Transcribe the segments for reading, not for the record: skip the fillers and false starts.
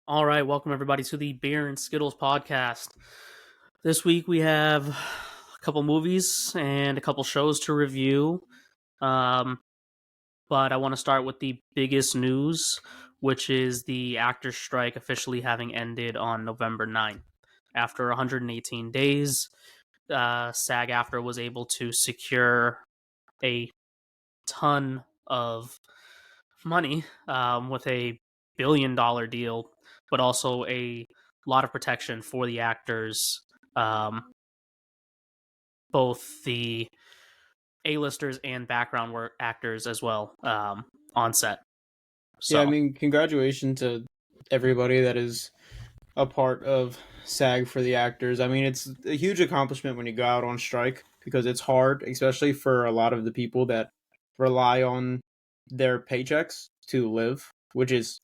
All right, welcome everybody to the Beer and Skittles podcast. This week we have a couple movies and a couple shows to review. Um, but I want to start with the biggest news, which is the actors' strike officially having ended on November 9th. After 118 days, SAG-AFTRA was able to secure a ton of money with a $1 billion deal, but also a lot of protection for the actors, both the A-listers and background work actors as well, on set. Yeah, I So, mean, congratulations to everybody that is a part of SAG for the actors. I mean, it's a huge accomplishment when you go out on strike because it's hard, especially for a lot of the people that rely on their paychecks to live, which is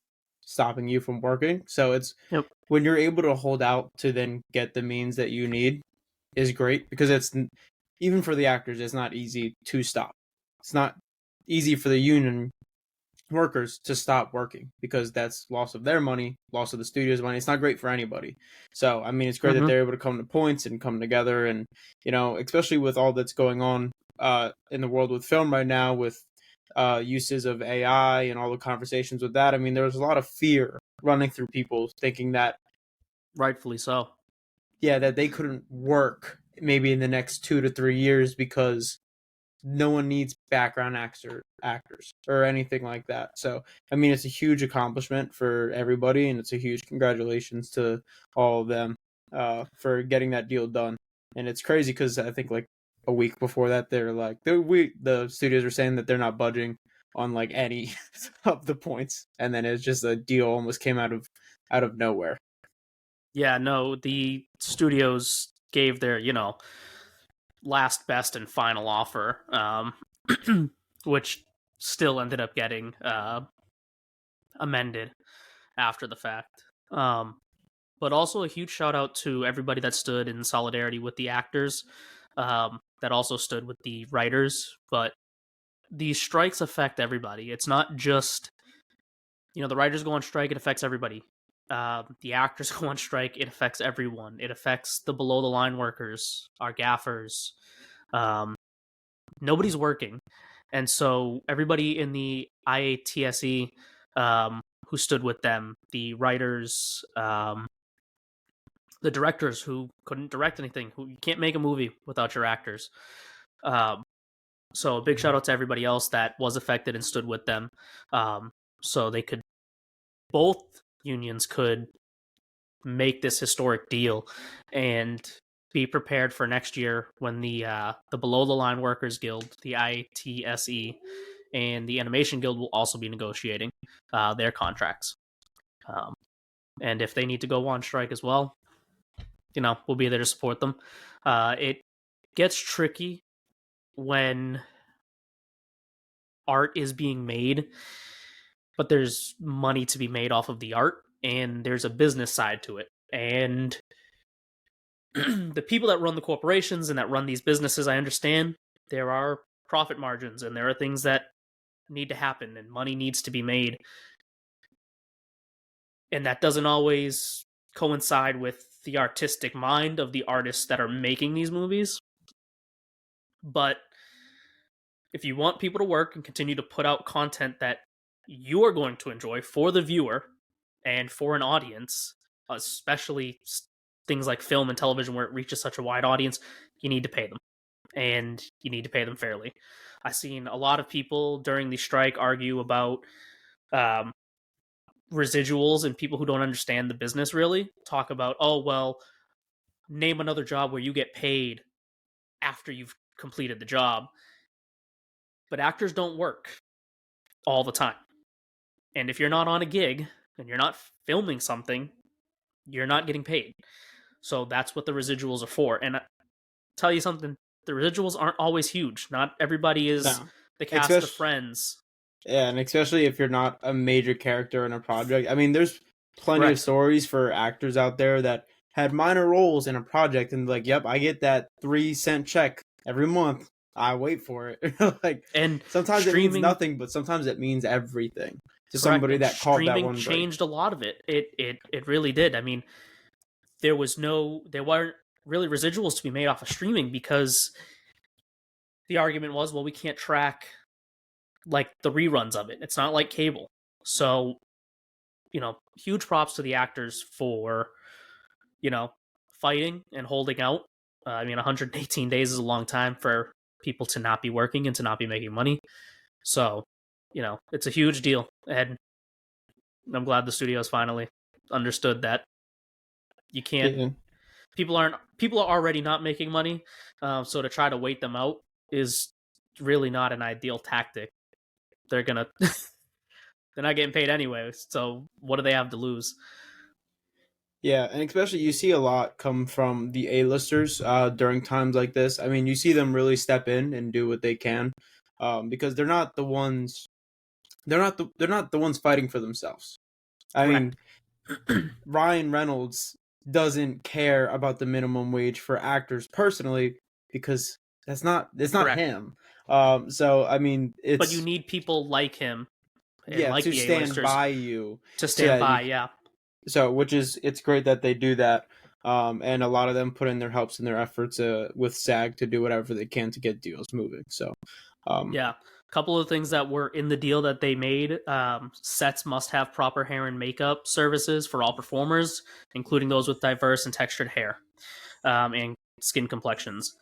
stopping you from working. So it's yep. when you're able to hold out to then get the means that you need is great because even for the actors, it's not easy to stop. It's not easy for the union workers to stop working because that's loss of their money, loss of the studio's money. It's not great for anybody. So, I mean, it's great that Mm-hmm. they're able to come to points and come together. And, especially with all that's going on in the world with film right now, with uses of AI and all the conversations with that. I mean, there's a lot of fear running through people thinking that, Rightfully so. yeah, that they couldn't work maybe in the next 2 to 3 years because no one needs background actors or anything like that. So, I mean, it's a huge accomplishment for everybody, and it's a huge congratulations to all of them for getting that deal done. And it's crazy because I think like a week before that, the studios were saying that they're not budging on like any of the points, and then it's just a deal almost came out of nowhere. Yeah, no, the studios gave their, last, best, and final offer, which still ended up getting amended after the fact. But also a huge shout out to everybody that stood in solidarity with the actors, that also stood with the writers. But these strikes affect everybody. It's not just, the writers go on strike, it affects everybody. The actors go on strike, it affects everyone. It affects the below the line workers, our gaffers. Um, Nobody's working. And so everybody in the IATSE, who stood with them, the writers, the directors who couldn't direct anything, who you can't make a movie without your actors. So a big shout out to everybody else that was affected and stood with them. So they could, both unions could make this historic deal and be prepared for next year when the below the line workers guild, the ITSE, and the animation guild will also be negotiating their contracts. And if they need to go on strike as well, we'll be there to support them. It gets tricky when art is being made, but there's money to be made off of the art, and there's a business side to it. And the people that run the corporations and that run these businesses, I understand there are profit margins and there are things that need to happen and money needs to be made. And that doesn't always coincide with the artistic mind of the artists that are making these movies. But if you want people to work and continue to put out content that you are going to enjoy for the viewer and for an audience, especially things like film and television where it reaches such a wide audience, you need to pay them. And you need to pay them fairly. I've seen a lot of people during the strike argue about residuals, and people who don't understand the business really talk about, oh, well, name another job where you get paid after you've completed the job. But actors don't work all the time. And if you're not on a gig and you're not filming something, you're not getting paid. So that's what the residuals are for. And I tell you something, the residuals aren't always huge. Not everybody is No, the cast of especially Friends. yeah, and especially if you're not a major character in a project. I mean, there's plenty of Correct. stories for actors out there that had minor roles in a project and like, yep, I get that 3 cent check every month. I wait for it. Like And sometimes it means streaming, nothing, but sometimes it means everything to Correct. somebody And that caught that streaming one break. changed a lot of it. It really did. I mean, there weren't really residuals to be made off of streaming because the argument was, well, we can't track like the reruns of it. It's not like cable. So, huge props to the actors for, fighting and holding out. I mean, 118 days is a long time for people to not be working and to not be making money. So, it's a huge deal. And I'm glad the studios finally understood that you can't. Yeah. People are already not making money, so to try to wait them out is really not an ideal tactic. They're gonna they're not getting paid anyway, so what do they have to lose? Yeah, and especially you see a lot come from the A-listers during times like this. I mean, you see them really step in and do what they can, because they're not the ones. They're not the ones fighting for themselves. I Correct. mean, Ryan Reynolds doesn't care about the minimum wage for actors personally because it's not Correct. him. So I mean, But you it's need people like him and yeah like to the stand A-listers by you to so stand that by. you Yeah. so which is it's great that they do that. And a lot of them put in their helps and their efforts with SAG to do whatever they can to get deals moving. So, Yeah. A couple of things that were in the deal that they made. Sets must have proper hair and makeup services for all performers, including those with diverse and textured hair, and skin complexions.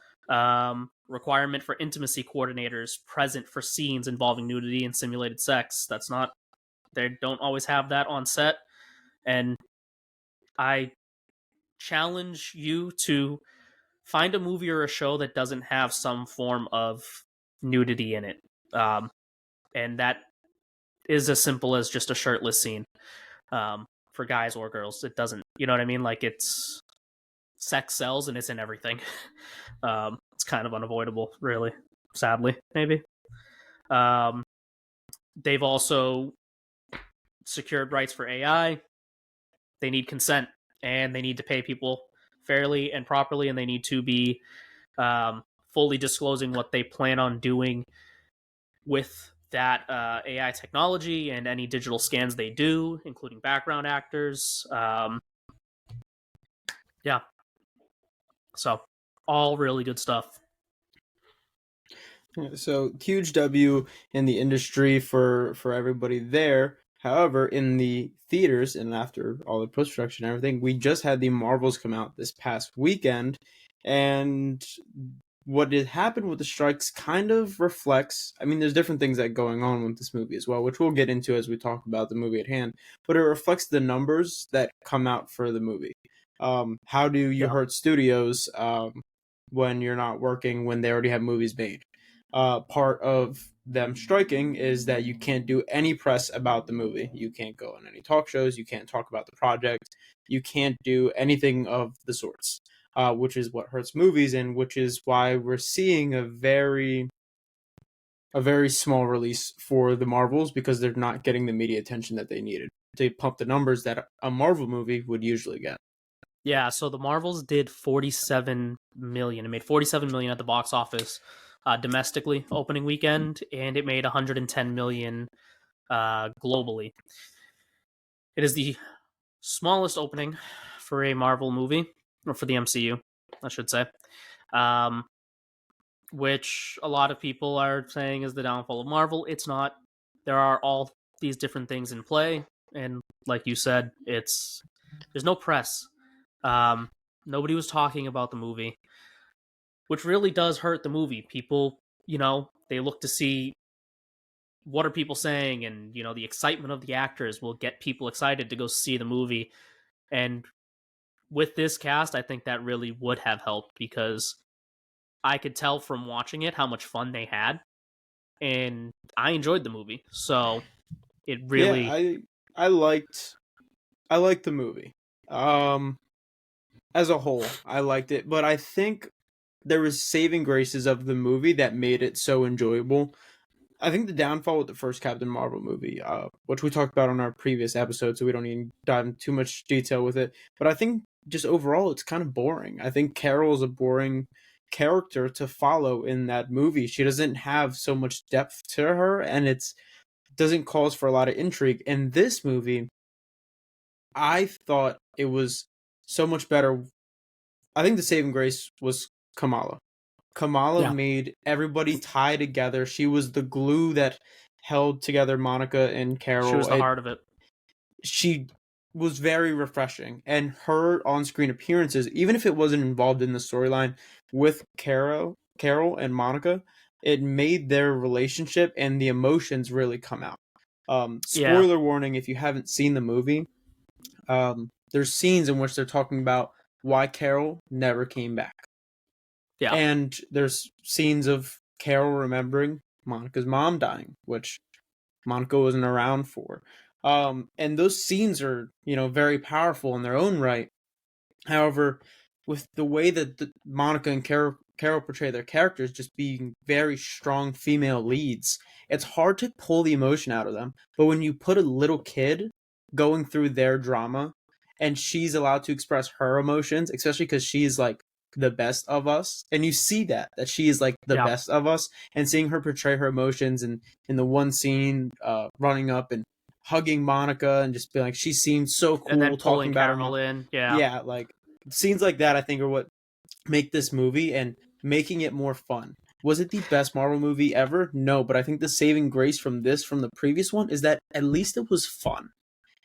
Requirement for intimacy coordinators present for scenes involving nudity and simulated sex. That's not, they don't always have that on set. And I challenge you to find a movie or a show that doesn't have some form of nudity in it. Um, and that is as simple as just a shirtless scene, for guys or girls. It doesn't, you know what I mean? Like, it's sex sells and it's in everything. It's kind of unavoidable, really. Sadly, maybe. Um, they've also secured rights for AI. They need consent and they need to pay people fairly and properly, and they need to be fully disclosing what they plan on doing with that AI technology and any digital scans they do, including background actors. Yeah. So, all really good stuff. so huge W in the industry for everybody there. However, in the theaters and after all the post production and everything, we just had the Marvels come out this past weekend, and what had happened with the strikes kind of reflects. I mean, there's different things that are going on with this movie as well, which we'll get into as we talk about the movie at hand. But it reflects the numbers that come out for the movie. How do you Yeah. hurt studios when you're not working when they already have movies made? Part of them striking is that you can't do any press about the movie. You can't go on any talk shows. You can't talk about the project. You can't do anything of the sorts, which is what hurts movies, and which is why we're seeing a very small release for the Marvels because they're not getting the media attention that they needed to pump the numbers that a Marvel movie would usually get. Yeah, so the Marvels did 47 million. It made 47 million at the box office domestically opening weekend, and it made 110 million globally. It is the smallest opening for a Marvel movie, or for the MCU, I should say. Um, which a lot of people are saying is the downfall of Marvel. It's not. There are all these different things in play, and like you said, there's no press. Um, Nobody was talking about the movie, which really does hurt the movie. People, they look to see what are people saying, and the excitement of the actors will get people excited to go see the movie. And with this cast, I think that really would have helped because I could tell from watching it how much fun they had, and I enjoyed the movie. So it Yeah, really, I liked the movie. Um, as a whole, I liked it, but I think there was saving graces of the movie that made it so enjoyable. I think the downfall with the first Captain Marvel movie, which we talked about on our previous episode, so we don't even dive into too much detail with it. But I think just overall, it's kind of boring. I think Carol is a boring character to follow in that movie. She doesn't have so much depth to her, and it's doesn't cause for a lot of intrigue. In this movie, I thought it was so much better. I think the saving grace was Kamala. Kamala Yeah, made everybody tie together. She was the glue that held together Monica and she was Carol. the heart of it. She was very refreshing, and her on-screen appearances, even if it wasn't involved in the storyline with Carol and Monica, it made their relationship and the emotions really come out. Yeah, Spoiler warning if you haven't seen the movie. There's scenes in which they're talking about why Carol never came back, yeah, and there's scenes of Carol remembering Monica's mom dying, which Monica wasn't around for. And those scenes are, very powerful in their own right. However, with the way that Monica and Carol portray their characters, just being very strong female leads, it's hard to pull the emotion out of them. But when you put a little kid going through their drama and she's allowed to express her emotions, especially because she's like the best of us, and you see that she is like the yeah. best of us, and seeing her portray her emotions and in the one scene, running up and hugging Monica and just being like, she seems so And then cool talking pulling about her Carol mom. in. Yeah, Yeah, like scenes like that I think are what make this movie and making it more fun. Was it the best Marvel movie ever? No, but I think the saving grace from the previous one is that at least it was fun.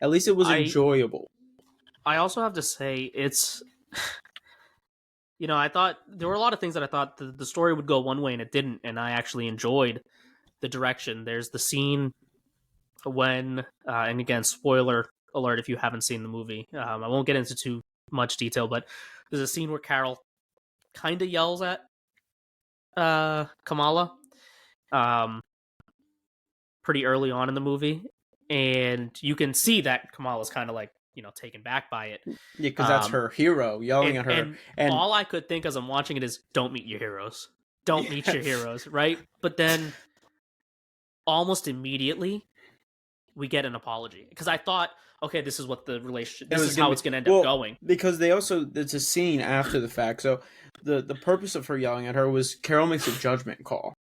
At least it was I enjoyable. I also have to say it's I thought there were a lot of things that I thought the story would go one way and it didn't, and I actually enjoyed the direction. There's the scene when, and again, spoiler alert if you haven't seen the movie. I won't get into too much detail, but there's a scene where Carol kind of yells at Kamala, um, pretty early on in the movie, and you can see that Kamala's kind of like taken back by it. Yeah, because that's Um, her hero yelling and at her. and And all I could think as I'm watching it is, don't meet your heroes, don't meet yeah, your heroes, right? But then almost immediately we get an apology because I thought, okay, this is what the relationship, it this was is gonna how be, it's going to end up well, going. because they also, it's a scene after the fact. So the purpose of her yelling at her was Carol makes a judgment call.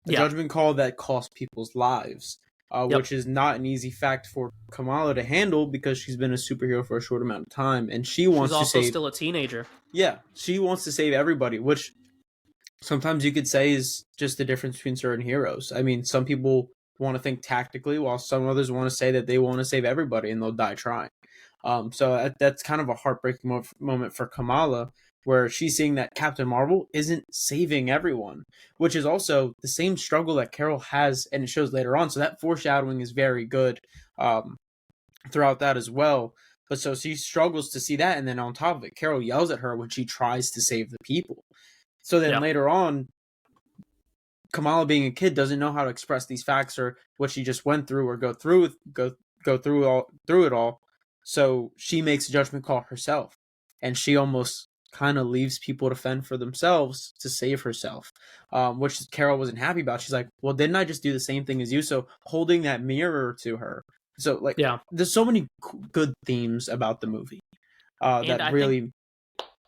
A Yeah, judgment call that cost people's lives, yep. which is not an easy fact for Kamala to handle because she's been a superhero for a short amount of time, and she She's wants to also save. still a teenager. Yeah, she wants to save everybody, which sometimes you could say is just the difference between certain heroes. I mean, some people want to think tactically, while some others want to say that they want to save everybody and they'll die trying. So that's kind of a heartbreaking moment for Kamala, where she's seeing that Captain Marvel isn't saving everyone, which is also the same struggle that Carol has, and it shows later on. So that foreshadowing is very good, um, throughout that as well. But so she struggles to see that, and then on top of it, Carol yells at her when she tries to save the people. So then Yeah, later on, Kamala, being a kid, doesn't know how to express these facts or what she just went through or go through it all. So she makes a judgment call herself, and she almost kind of leaves people to fend for themselves to save herself, which Carol wasn't happy about. She's like, "Well, didn't I just do the same thing as you?" So holding that mirror to her. So like, yeah. there's so many good themes about the movie, And that really.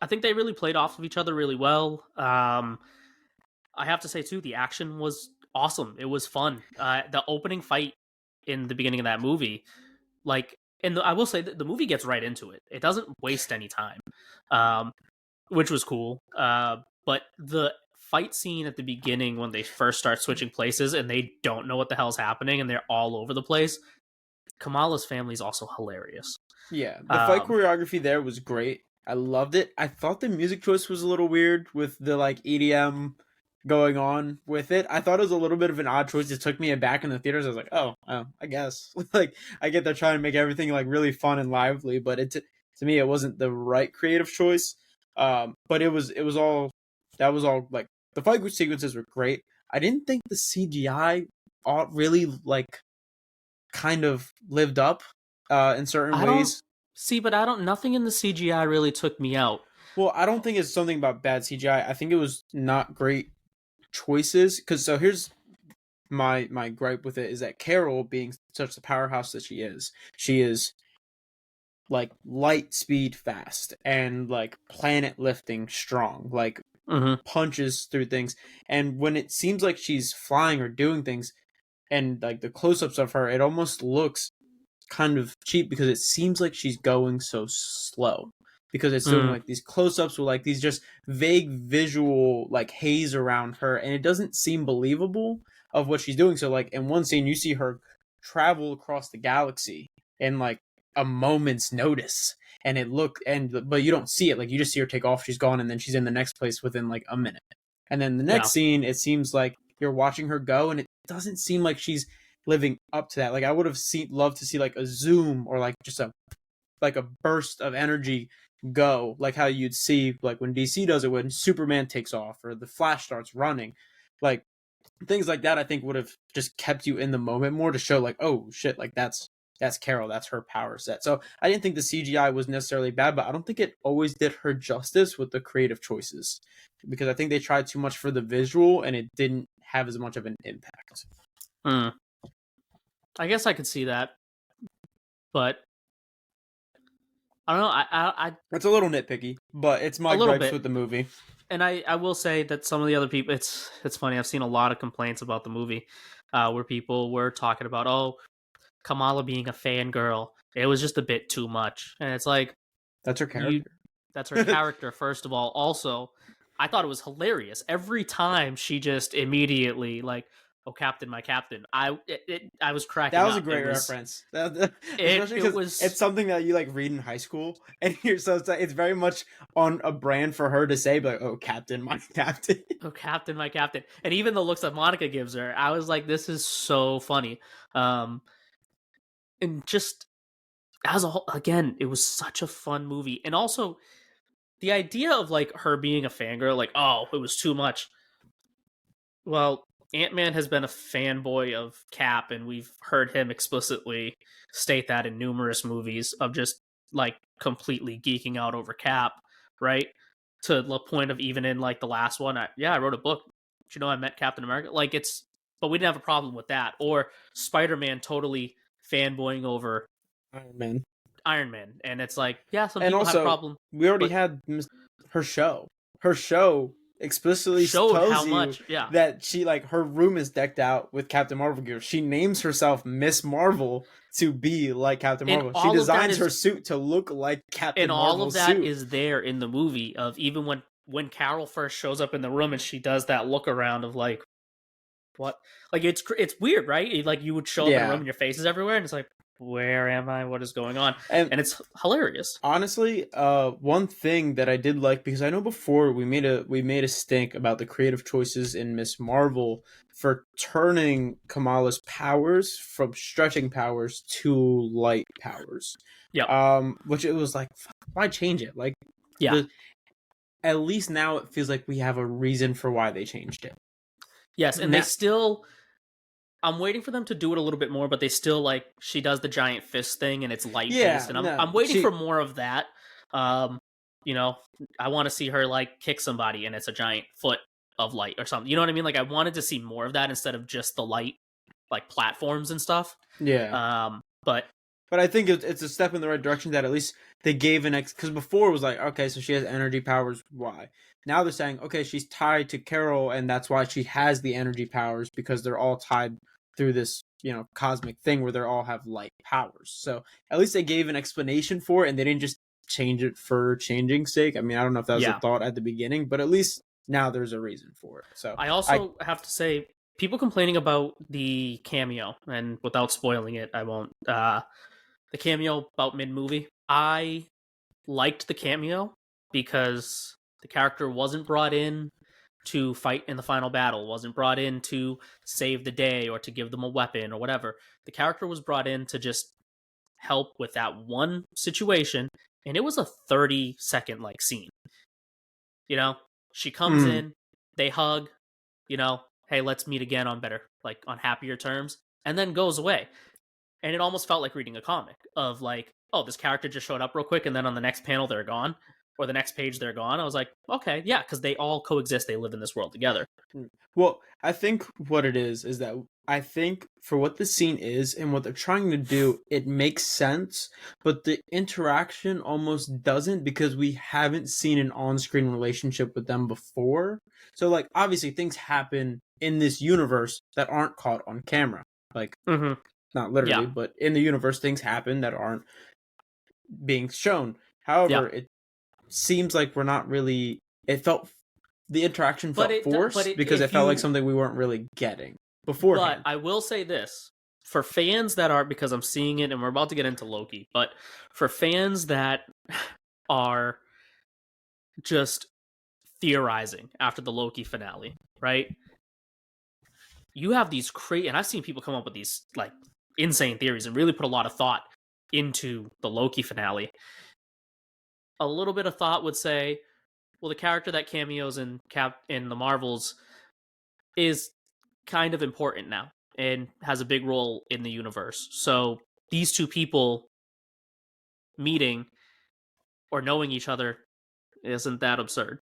I think they really played off of each other really well. I have to say too, the action was awesome. It was fun. The opening fight in the beginning of that movie, like, and I will say that the movie gets right into it. It doesn't waste any time, um, which was cool. But the fight scene at the beginning when they first start switching places and they don't know what the hell's happening and they're all over the place. Kamala's family is also hilarious. Yeah, the fight Um, choreography there was great. I loved it. I thought the music choice was a little weird with the like EDM going on with it. I thought it was a little bit of an odd choice. It took me aback in the theaters. I was like, oh, I guess. Like, I get they're trying to make everything like really fun and lively, but to me it wasn't the right creative choice. But it was all, that was all like, the fight sequences were great. I didn't think the CGI all really like kind of lived up, in certain I don't ways. see, but I don't. Nothing in the CGI really took me out. Well, I don't think it's something about bad CGI. I think it was not great choices. Because so here's my gripe with it is that Carol, being such the powerhouse that she is like light speed fast and like planet lifting strong, like Mm-hmm. punches through things. And when it seems like she's flying or doing things, and like the close-ups of her, it almost looks kind of cheap because it seems like she's going so slow, because it's doing Mm, like these close-ups with like these just vague visual like haze around her, and it doesn't seem believable of what she's doing. So like in one scene you see her travel across the galaxy in like a moment's notice, and but you don't see it, like you just see her take off, she's gone, and then she's in the next place within like a minute. And then the yeah. next scene, it seems like you're watching her go, and it doesn't seem like she's living up to that. Like I would have loved to see like a zoom or like just a burst of energy go, like how you'd see like when DC does it when Superman takes off or the Flash starts running, like things like that. I think would have just kept you in the moment more to show like, oh shit, like that's Carol, that's her power set. So I didn't think the CGI was necessarily bad, but I don't think it always did her justice with the creative choices, because I think they tried too much for the visual and it didn't have as much of an impact. Mm. I guess I could see that, but I don't know. It's a little nitpicky, but it's A my little gripes bit, with the movie. and I will say that some of the other people, it's funny. I've seen a lot of complaints about the movie, where people were talking about, oh, Kamala being a fangirl. It was just a bit too much, and it's like, That's her you character. that's her character, first of all. Also, I thought it was hilarious every time she just immediately like, oh, captain, my captain. I was That cracking was a up. great reference. Especially It because was, it's something that you like read in high school, and it's very much on a brand for her to say, like, "Oh, captain, my captain." oh, captain, my captain. And even the looks that Monica gives her, I was like, this is so funny. Um and just as a whole, again, it was such a fun movie. And also the idea of like her being a fangirl, like, oh, it was too much. Well, Ant-Man has been a fanboy of Cap, and we've heard him explicitly state that in numerous movies of just like completely geeking out over Cap, right? To the point of even in like the last one, I wrote a book. But, I met Captain America. Like but we didn't have a problem with that. Or Spider-Man totally fanboying over Iron Man. Iron Man, and it's like, yeah, some And people had a also, problem, we already but had her show. Her show explicitly showed how tells you much, yeah. that she like her room is decked out with Captain Marvel gear. She names herself Miss Marvel to be like Captain And Marvel. She all of that designs her is suit to look like and Captain all of Marvel's that suit. is there in the movie of even when Carol first shows up in the room and she does that look around of like, what, like it's weird, right? Like you would show up in a room Yeah. and your face is everywhere and it's like, where am I, what is going on? And And it's hilarious. honestly, one thing that I did like, because I know before we made a stink about the creative choices in Miss Marvel for turning Kamala's powers from stretching powers to light powers. Yep. Which it was like, fuck, why change it? Like Yeah. the at least now it feels like we have a reason for why they changed it. Yes, and they Now, still, I'm waiting for them to do it a little bit more, but they still, like, she does the giant fist thing and it's light yeah, based, and no, I'm waiting she for more of that. Um, you know, I want to see her like kick somebody and it's a giant foot of light or something. You know what I mean? Like I wanted to see more of that instead of just the light like platforms and stuff. yeah. But But I think it's a step in the right direction that at least they gave an because before it was like, okay, so she has energy powers, why? Now they're saying, okay, she's tied to Carol, and that's why she has the energy powers, because they're all tied through this, cosmic thing where they all have light powers. So at least they gave an explanation for it, and they didn't just change it for changing's sake. I mean, I don't know if that was a yeah, thought at the beginning, but at least now there's a reason for it. So I I also have to say, people complaining about the cameo, and without spoiling it, I won't. The cameo about mid movie, I liked the cameo because the character wasn't brought in to fight in the final battle, wasn't brought in to save the day or to give them a weapon or whatever. The character was brought in to just help with that one situation, and it was a 30-second like scene. You know, she comes mm, in, they hug, hey, let's meet again on better, like on happier terms, and then goes away. And it almost felt like reading a comic of like, oh, this character just showed up real quick and then on the next panel they're gone, or the next page they're gone. I was like, okay, yeah, because they all coexist, they live in this world together. well, I think what it is that I think for what the scene is and what they're trying to do, it makes sense, but the interaction almost doesn't, because we haven't seen an on-screen relationship with them before. So like obviously things happen in this universe that aren't caught on camera. Like, Hmm. not Yeah, literally, but in the universe, things happen that aren't being shown. yeah. However, it seems like we're not really. It felt the interaction But felt forced because it felt like something we weren't really getting but beforehand. I will say this for fans that are, because I'm seeing it and we're about to get into Loki, but for fans that are just theorizing after the Loki finale, right? You have these crazy, and I've seen people come up with these like insane theories and really put a lot of thought into the Loki finale. A little bit of thought would say, well, the character that cameos in Cap in the Marvels is kind of important now and has a big role in the universe. So these two people meeting or knowing each other isn't that absurd.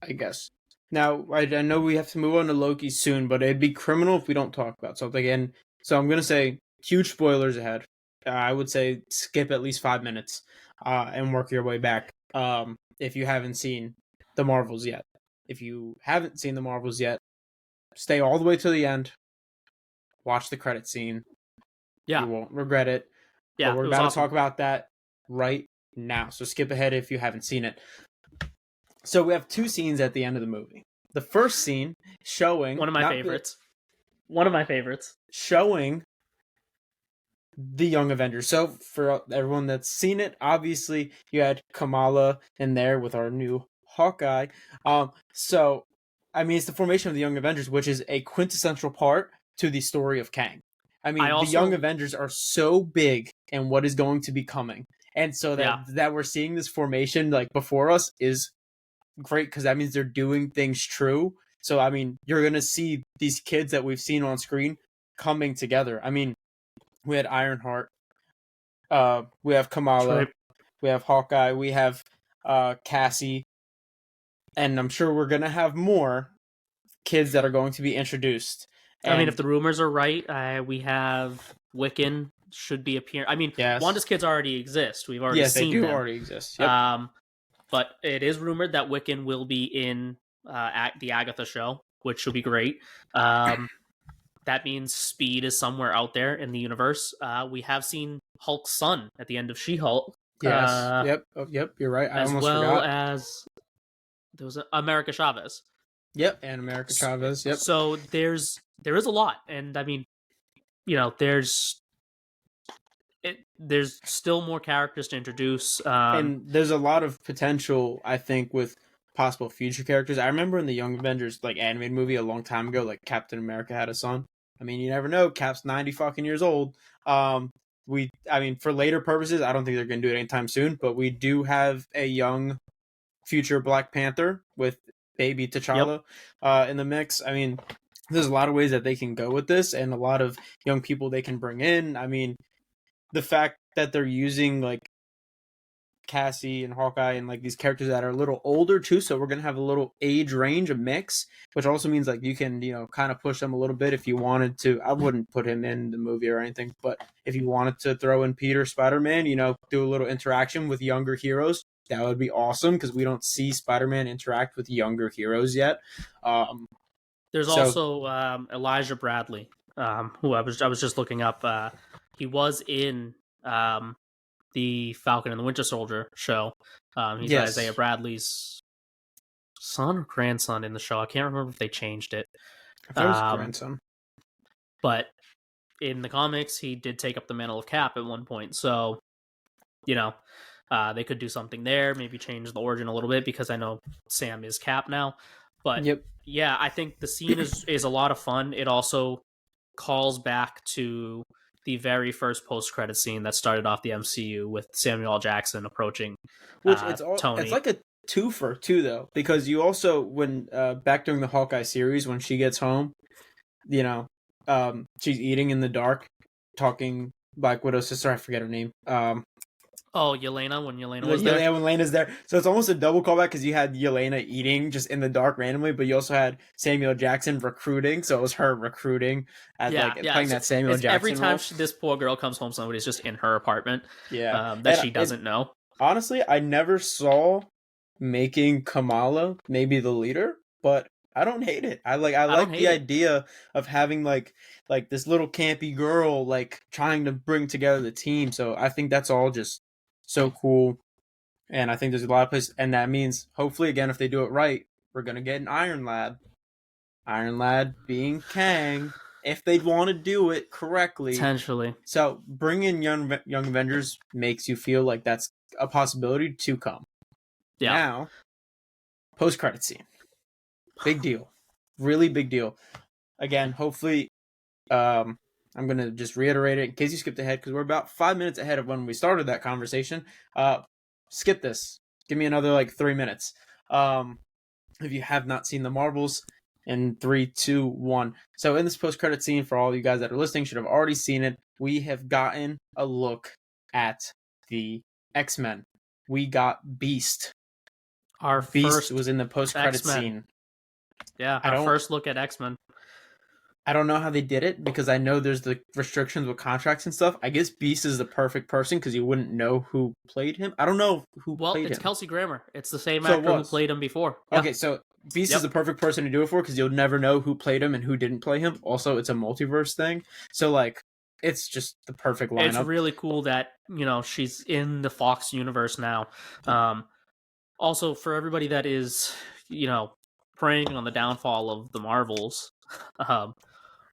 I guess. Now, I know we have to move on to Loki soon, but it'd be criminal if we don't talk about something. And so I'm going to say huge spoilers ahead. I would say skip at least 5 minutes and work your way back if you haven't seen the Marvels yet. If you haven't seen the Marvels yet, stay all the way to the end, watch the credit scene. Yeah, You won't regret it. But yeah, we're it was about to awesome. talk about that right now. So skip ahead if you haven't seen it. So we have two scenes at the end of the movie. The first scene showing One of my not favorites. One of my favorites. showing the Young Avengers. So for everyone that's seen it, obviously you had Kamala in there with our new Hawkeye. So I mean, it's the formation of the Young Avengers, which is a quintessential part to the story of Kang. I I mean, the Young also, Avengers are so big in what is going to be coming, and so yeah, that we're seeing this formation like before us is great because that means they're doing things true. So I mean, you're gonna see these kids that we've seen on screen coming together. I mean, we had Ironheart, we have Kamala, right. we have Hawkeye, we have Cassie, and I'm sure we're gonna have more kids that are going to be introduced. I mean, if And the rumors are right, we have Wiccan should be appearing. I mean, yes, Wanda's kids already exist. We've already yes, they seen do them. already exist. Yep. Um, but it is rumored that Wiccan will be in at the Agatha show, which will be great. Um, that means Speed is somewhere out there in the universe. We have seen Hulk's son at the end of She-Hulk, Yes. Yep. Oh, yep. You're right. I as almost well forgot. as there was America Chavez. Yep. And America Chavez. Yep. So there is a lot, and I mean, there's still more characters to introduce. And there's a lot of potential, I think, with possible future characters. I remember in the Young Avengers like animated movie a long time ago, like Captain America had a son. I mean, you never know. Cap's 90 fucking years old. I mean, for later purposes, I don't think they're gonna do it anytime soon. But we do have a young future Black Panther with baby Yep, T'Challa in the mix. I mean, there's a lot of ways that they can go with this, and a lot of young people they can bring in. I mean, the fact that they're using like Cassie and Hawkeye and like these characters that are a little older too, so we're gonna have a little age range, a mix, which also means like you can kind of push them a little bit if you wanted to. I wouldn't put him in the movie or anything, but if you wanted to throw in Peter Spider-Man, do a little interaction with younger heroes, that would be awesome because we don't see Spider-Man interact with younger heroes yet. there's So also Elijah Bradley, who I was just looking up. He was in the Falcon and the Winter Soldier show. He's Isaiah yes, Bradley's son or grandson in the show. I can't remember if they changed it. I thought it was Um, grandson. but in the comics, he did take up the mantle of Cap at one point. So, you know, they could do something there, maybe change the origin a little bit because I know Sam is Cap now. But Yep. yeah, I think the scene is a lot of fun. It also calls back to the very first post credit scene that started off the MCU with Samuel L. Jackson approaching Which it's Tony. like a twofer too though, because you also when back during the Hawkeye series when she gets home, you know, she's eating in the dark, talking Black Widow's sister, I forget her name. Oh, Yelena, when Yelena was there. Yeah, when Lena's there. So it's almost a double callback because you had Yelena eating just in the dark randomly, but you also had Samuel Jackson recruiting, so it was her recruiting as Yeah, like yeah. playing that Samuel It's every Jackson time role. this poor girl comes home, somebody's just in her apartment Yeah. that And she doesn't know. honestly, I never saw making Kamala maybe the leader, but I don't hate it. I I don't like the hate it. idea of having like this little campy girl like trying to bring together the team. So I think that's all just so cool. And I think there's a lot of places, and that means hopefully again if they do it right, we're gonna get an Iron Lad. Iron Lad being Kang, if they'd want to do it correctly. Potentially. So bringing Young Avengers makes you feel like that's a possibility to come. Yeah. Now, post credit scene, big deal, really big deal. Again, hopefully, I'm gonna just reiterate it in case you skipped ahead because we're about 5 minutes ahead of when we started that conversation. Skip this. Give me another like 3 minutes. If you have not seen the Marvels. In 3, 2, 1. So in this post-credit scene, for all you guys that are listening, should have already seen it. We have gotten a look at the X-Men. We got Beast. Our Beast first was in the post-credit X-Men. scene. Yeah, our first look at X-Men. I don't know how they did it because I know there's the restrictions with contracts and stuff. I guess Beast is the perfect person because you wouldn't know who played him. I don't know who played him. Well, it's Kelsey Grammer. It's the same So actor who played him before. Yeah. Okay, so Beast is the perfect person to do it for because you'll never know who played him and who didn't play him. Also, it's a multiverse thing. So, like, it's just the perfect lineup. It's really cool that, she's in the Fox universe now. Also, for everybody that is, preying on the downfall of the Marvels,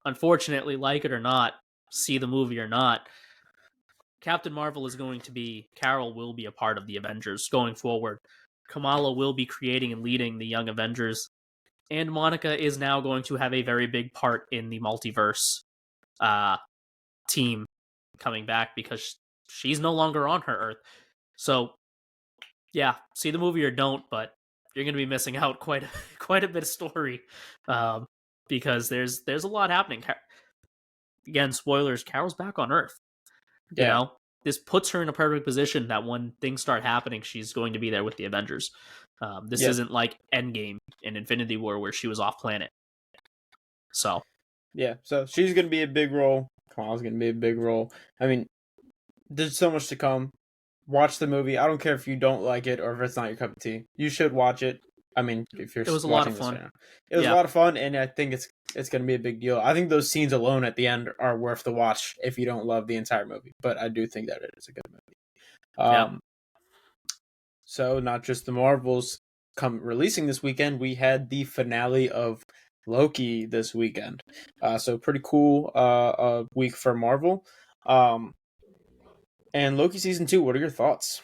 unfortunately, like it or not, see the movie or not, Captain Marvel is going to be, Carol will be a part of the Avengers going forward. Kamala will be creating and leading the Young Avengers, and Monica is now going to have a very big part in the multiverse team coming back because she's no longer on her Earth. So, yeah, see the movie or don't, but you're going to be missing out quite a bit of story because there's a lot happening. Again, spoilers, Carol's back on Earth. You know, this puts her in a perfect position that when things start happening, she's going to be there with the Avengers. This isn't like Endgame and Infinity War where she was off planet. So she's going to be a big role. Kamala's going to be a big role. I mean, there's so much to come. Watch the movie. I don't care if you don't like it or if it's not your cup of tea. You should watch it. I mean, if you're it was a lot of fun. It was a lot of fun, and I think it's going to be a big deal. I think those scenes alone at the end are worth the watch if you don't love the entire movie. But I do think that it is a good movie. So not just the Marvels releasing this weekend, we had the finale of Loki this weekend. So pretty cool week for Marvel. And Loki season 2, what are your thoughts?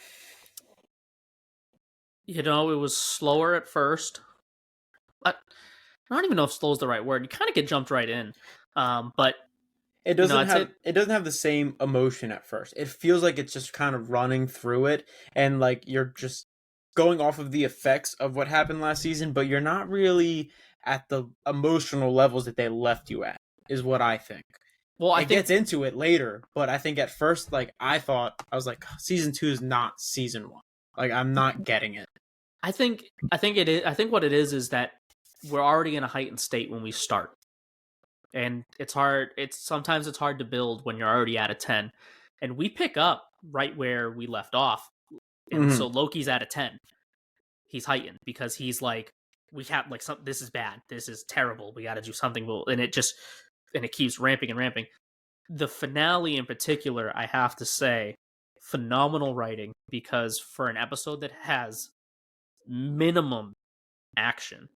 It was slower at first. I don't even know if slow is the right word. You kind of get jumped right in. But it doesn't have the same emotion at first. It feels like it's just kind of running through it and like you're just going off of the effects of what happened last season, but you're not really at the emotional levels that they left you at, is what I think. Well, I think gets into it later, but I think at first, like, I was like, season 2 is not season 1. Like, I'm not getting it. I think it is. I think what it is that we're already in a heightened state when we start, and it's hard. Sometimes it's hard to build when you're already at a 10, and we pick up right where we left off, and so Loki's at a 10. He's heightened because he's like, we have like this is bad. This is terrible. We got to do something. And it keeps ramping and ramping. The finale in particular, I have to say, phenomenal writing because for an episode that has minimum action,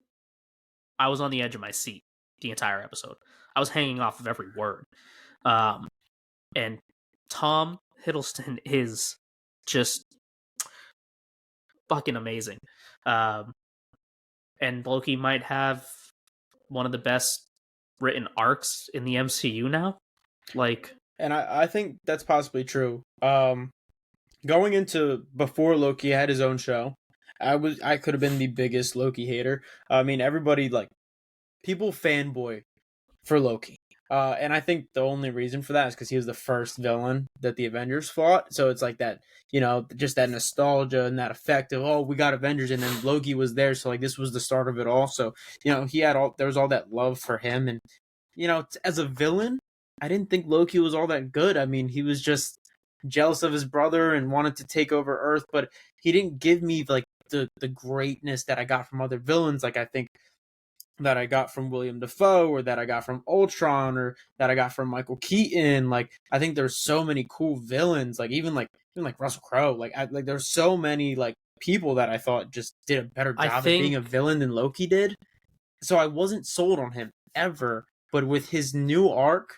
I was on the edge of my seat the entire episode. I was hanging off of every word. And Tom Hiddleston is just fucking amazing. And Loki might have one of the best written arcs in the MCU now. And I think that's possibly true. Going into before Loki had his own show, I could have been the biggest Loki hater. I mean, everybody people fanboy for Loki. And I think the only reason for that is because he was the first villain that the Avengers fought. So it's like that, just that nostalgia and that effect of, oh, we got Avengers, and then Loki was there. So like this was the start of it all. So, there was all that love for him. And, as a villain, I didn't think Loki was all that good. I mean, he was just jealous of his brother and wanted to take over Earth, but he didn't give me like the greatness that I got from other villains. Like I think that I got from William Dafoe, or that I got from Ultron, or that I got from Michael Keaton. Like, I think there's so many cool villains, like even like Russell Crowe. Like there's so many like people that I thought just did a better I job at being a think, villain than Loki did. So I wasn't sold on him ever. But with his new arc,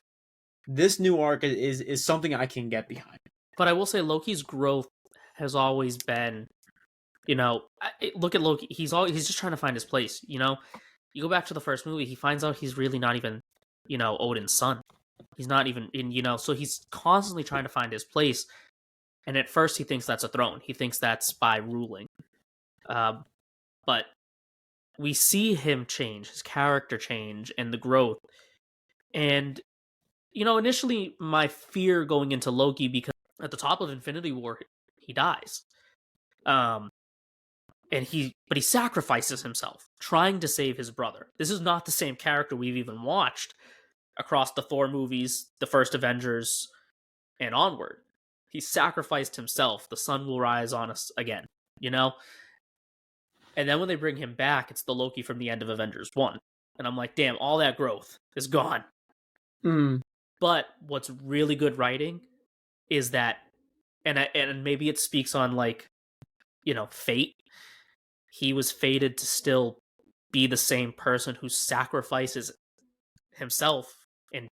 this new arc is something I can get behind. but I will say Loki's growth has always been, look at Loki. He's just trying to find his place. You go back to the first movie, he finds out he's really not even, Odin's son. He's not even in, so he's constantly trying to find his place. And at first, he thinks that's a throne. He thinks that's by ruling. But we see him change, his character change, and the growth. And initially my fear going into Loki, because at the top of Infinity War, he dies. But he sacrifices himself trying to save his brother. This is not the same character we've even watched across the Thor movies, the first Avengers, and onward. He sacrificed himself. The sun will rise on us again, And then when they bring him back, it's the Loki from the end of Avengers 1. And I'm like, damn, all that growth is gone. Mm. But what's really good writing is that, and maybe it speaks on like, fate. He was fated to still be the same person who sacrifices himself, and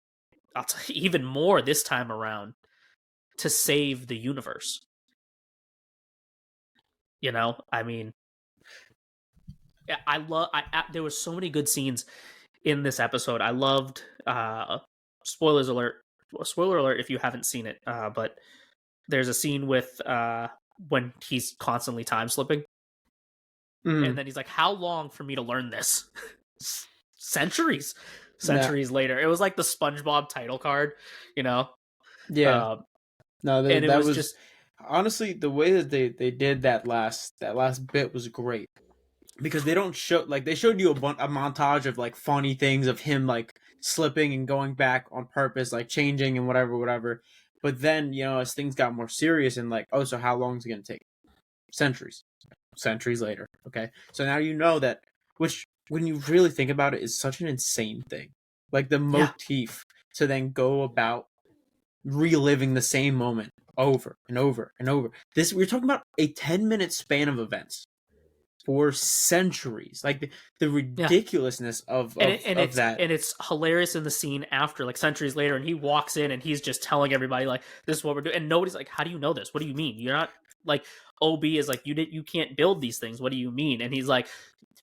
I'll tell you even more this time around, to save the universe. I mean, there were so many good scenes in this episode. I loved, spoiler alert if you haven't seen it, but there's a scene with when he's constantly time slipping, and then he's like, how long for me to learn this? Centuries later. It was like the SpongeBob title card, Yeah. No, and that was just honestly the way that they did that last bit was great, because they don't show, like, they showed you a montage of like funny things of him like slipping and going back on purpose, like changing and whatever. But then, as things got more serious and like, oh, so how long is it going to take? Centuries later. Okay. So now that, which when you really think about it, is such an insane thing. Like the motif to then go about reliving the same moment over and over and over. We're talking about a 10-minute span of events for centuries. Like the ridiculousness of that. And it's hilarious in the scene after, like centuries later, and he walks in and he's just telling everybody like, this is what we're doing, and nobody's like, how do you know this? What do you mean? You're not, like, OB is like, you can't build these things. What do you mean? And he's like,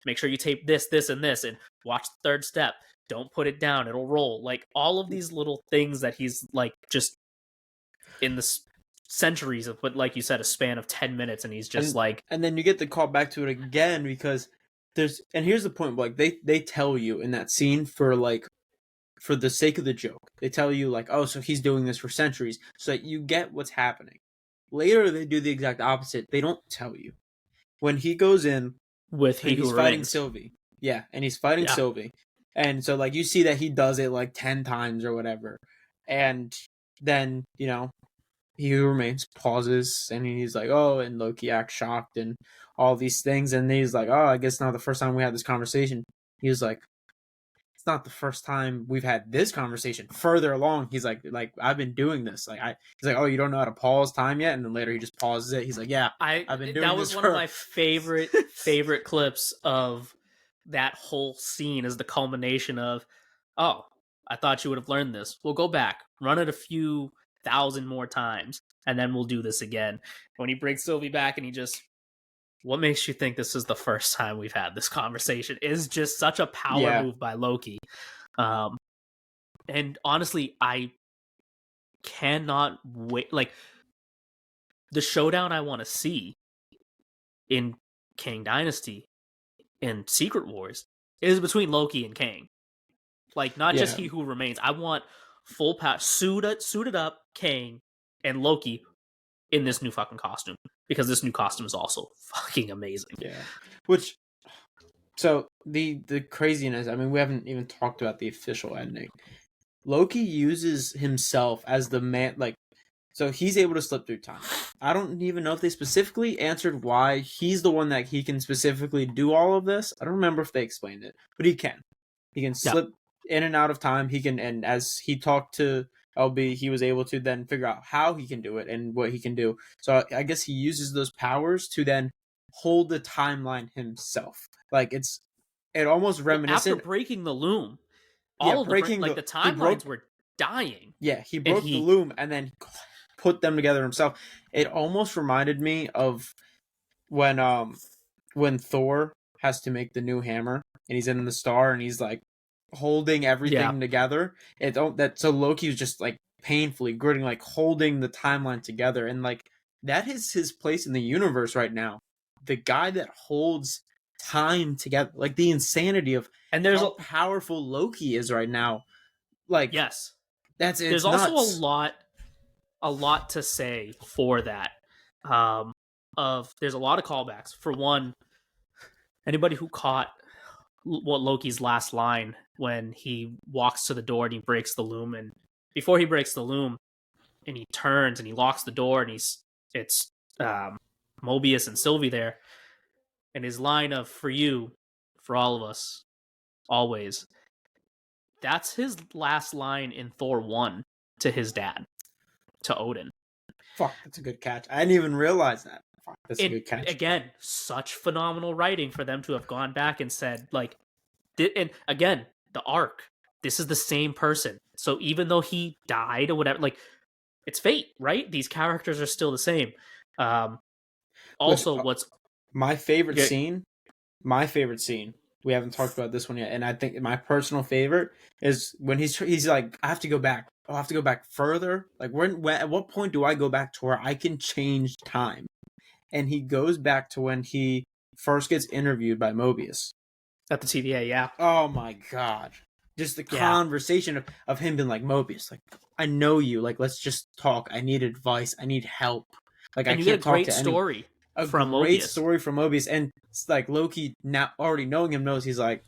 make sure you tape this and this, and watch the third step. Don't put it down, it'll roll. Like all of these little things that he's like just in the centuries of, but like you said, a span of 10 minutes, and he's just and then you get the call back to it again, because here's the point, like they tell you in that scene, for the sake of the joke, they tell you like, oh, so he's doing this for centuries, so that you get what's happening. Later they do the exact opposite. They don't tell you when he goes in with he's fighting Sylvie. Yeah, and he's fighting Sylvie. And so like you see that he does it like 10 times or whatever. And then, He Who Remains pauses, and he's like, oh, and Loki acts shocked and all these things, and he's like, oh, I guess not the first time we had this conversation. He was like, it's not the first time we've had this conversation. Further along, he's like I've been doing this. He's like, oh, you don't know how to pause time yet? And then later he just pauses it. He's like, yeah, I've been doing this. That was one of my favorite clips of that whole scene, is the culmination of, oh, I thought you would have learned this. We'll go back, run it a few thousand more times, and then we'll do this again. When he brings Sylvie back, and he just, what makes you think this is the first time we've had this conversation, is just such a power move by Loki. And honestly, I cannot wait. Like, the showdown I want to see in Kang Dynasty and Secret Wars is between Loki and Kang. Like, not just He Who Remains. I want full power, suited up Kang and Loki in this new fucking costume, because this new costume is also fucking amazing. Yeah. So the craziness, I mean, we haven't even talked about the official ending. Loki uses himself as the man, like, so he's able to slip through time. I don't even know if they specifically answered why he's the one that he can specifically do all of this. I don't remember if they explained it, but he can. He can Yeah. slip in and out of time. He can, and as he talked to LB, he was able to then figure out how he can do it and what he can do. So I guess he uses those powers to then hold the timeline himself. Like it almost Well, after reminiscent. breaking the loom, Yeah, all of the breaking like the the he timelines broke. were dying, Yeah, he and broke the he loom and then put them together himself. It almost reminded me of when when Thor has to make the new hammer and he's in the star and he's like holding yeah. everything together. It don't that so Loki was just like painfully gritting, like holding the timeline together, and like that is his place in the universe right now. The guy that holds time together, like the insanity of And there's how a powerful Loki is right now. Like yes, that's there's it's also nuts. a lot to say for that. Um, of there's a lot of callbacks. For one, anybody who caught what Loki's last line when he walks to the door and he breaks the loom, and before he breaks the loom and he turns and he locks the door and it's um, Mobius and Sylvie there, and his line of "for you, for all of us, always." That's his last line in Thor 1 to his dad, to Odin. Fuck, that's a good catch. I didn't even realize that. Fuck, that's a And good catch. again, such phenomenal writing for them to have gone back and said, like, and again, the arc, this is the same person. So even though he died or whatever, like, it's fate, right? These characters are still the same. Um, Which also, what's my favorite yeah, scene, my favorite scene. We haven't talked about this one yet, and I think my personal favorite is when he's like, I have to go back. I have to go back further. Like, when at what point do I go back to where I can change time? And he goes back to when he first gets interviewed by Mobius. at the TVA, yeah. Oh my god. Just the Yeah. conversation of him being like, Mobius, like, I know you, like, let's just talk. I need advice. I need help. Like, I And you get a can't talk great to anyone. story A from great Mobius. story from Mobius, and it's like Loki now already knowing him knows he's like,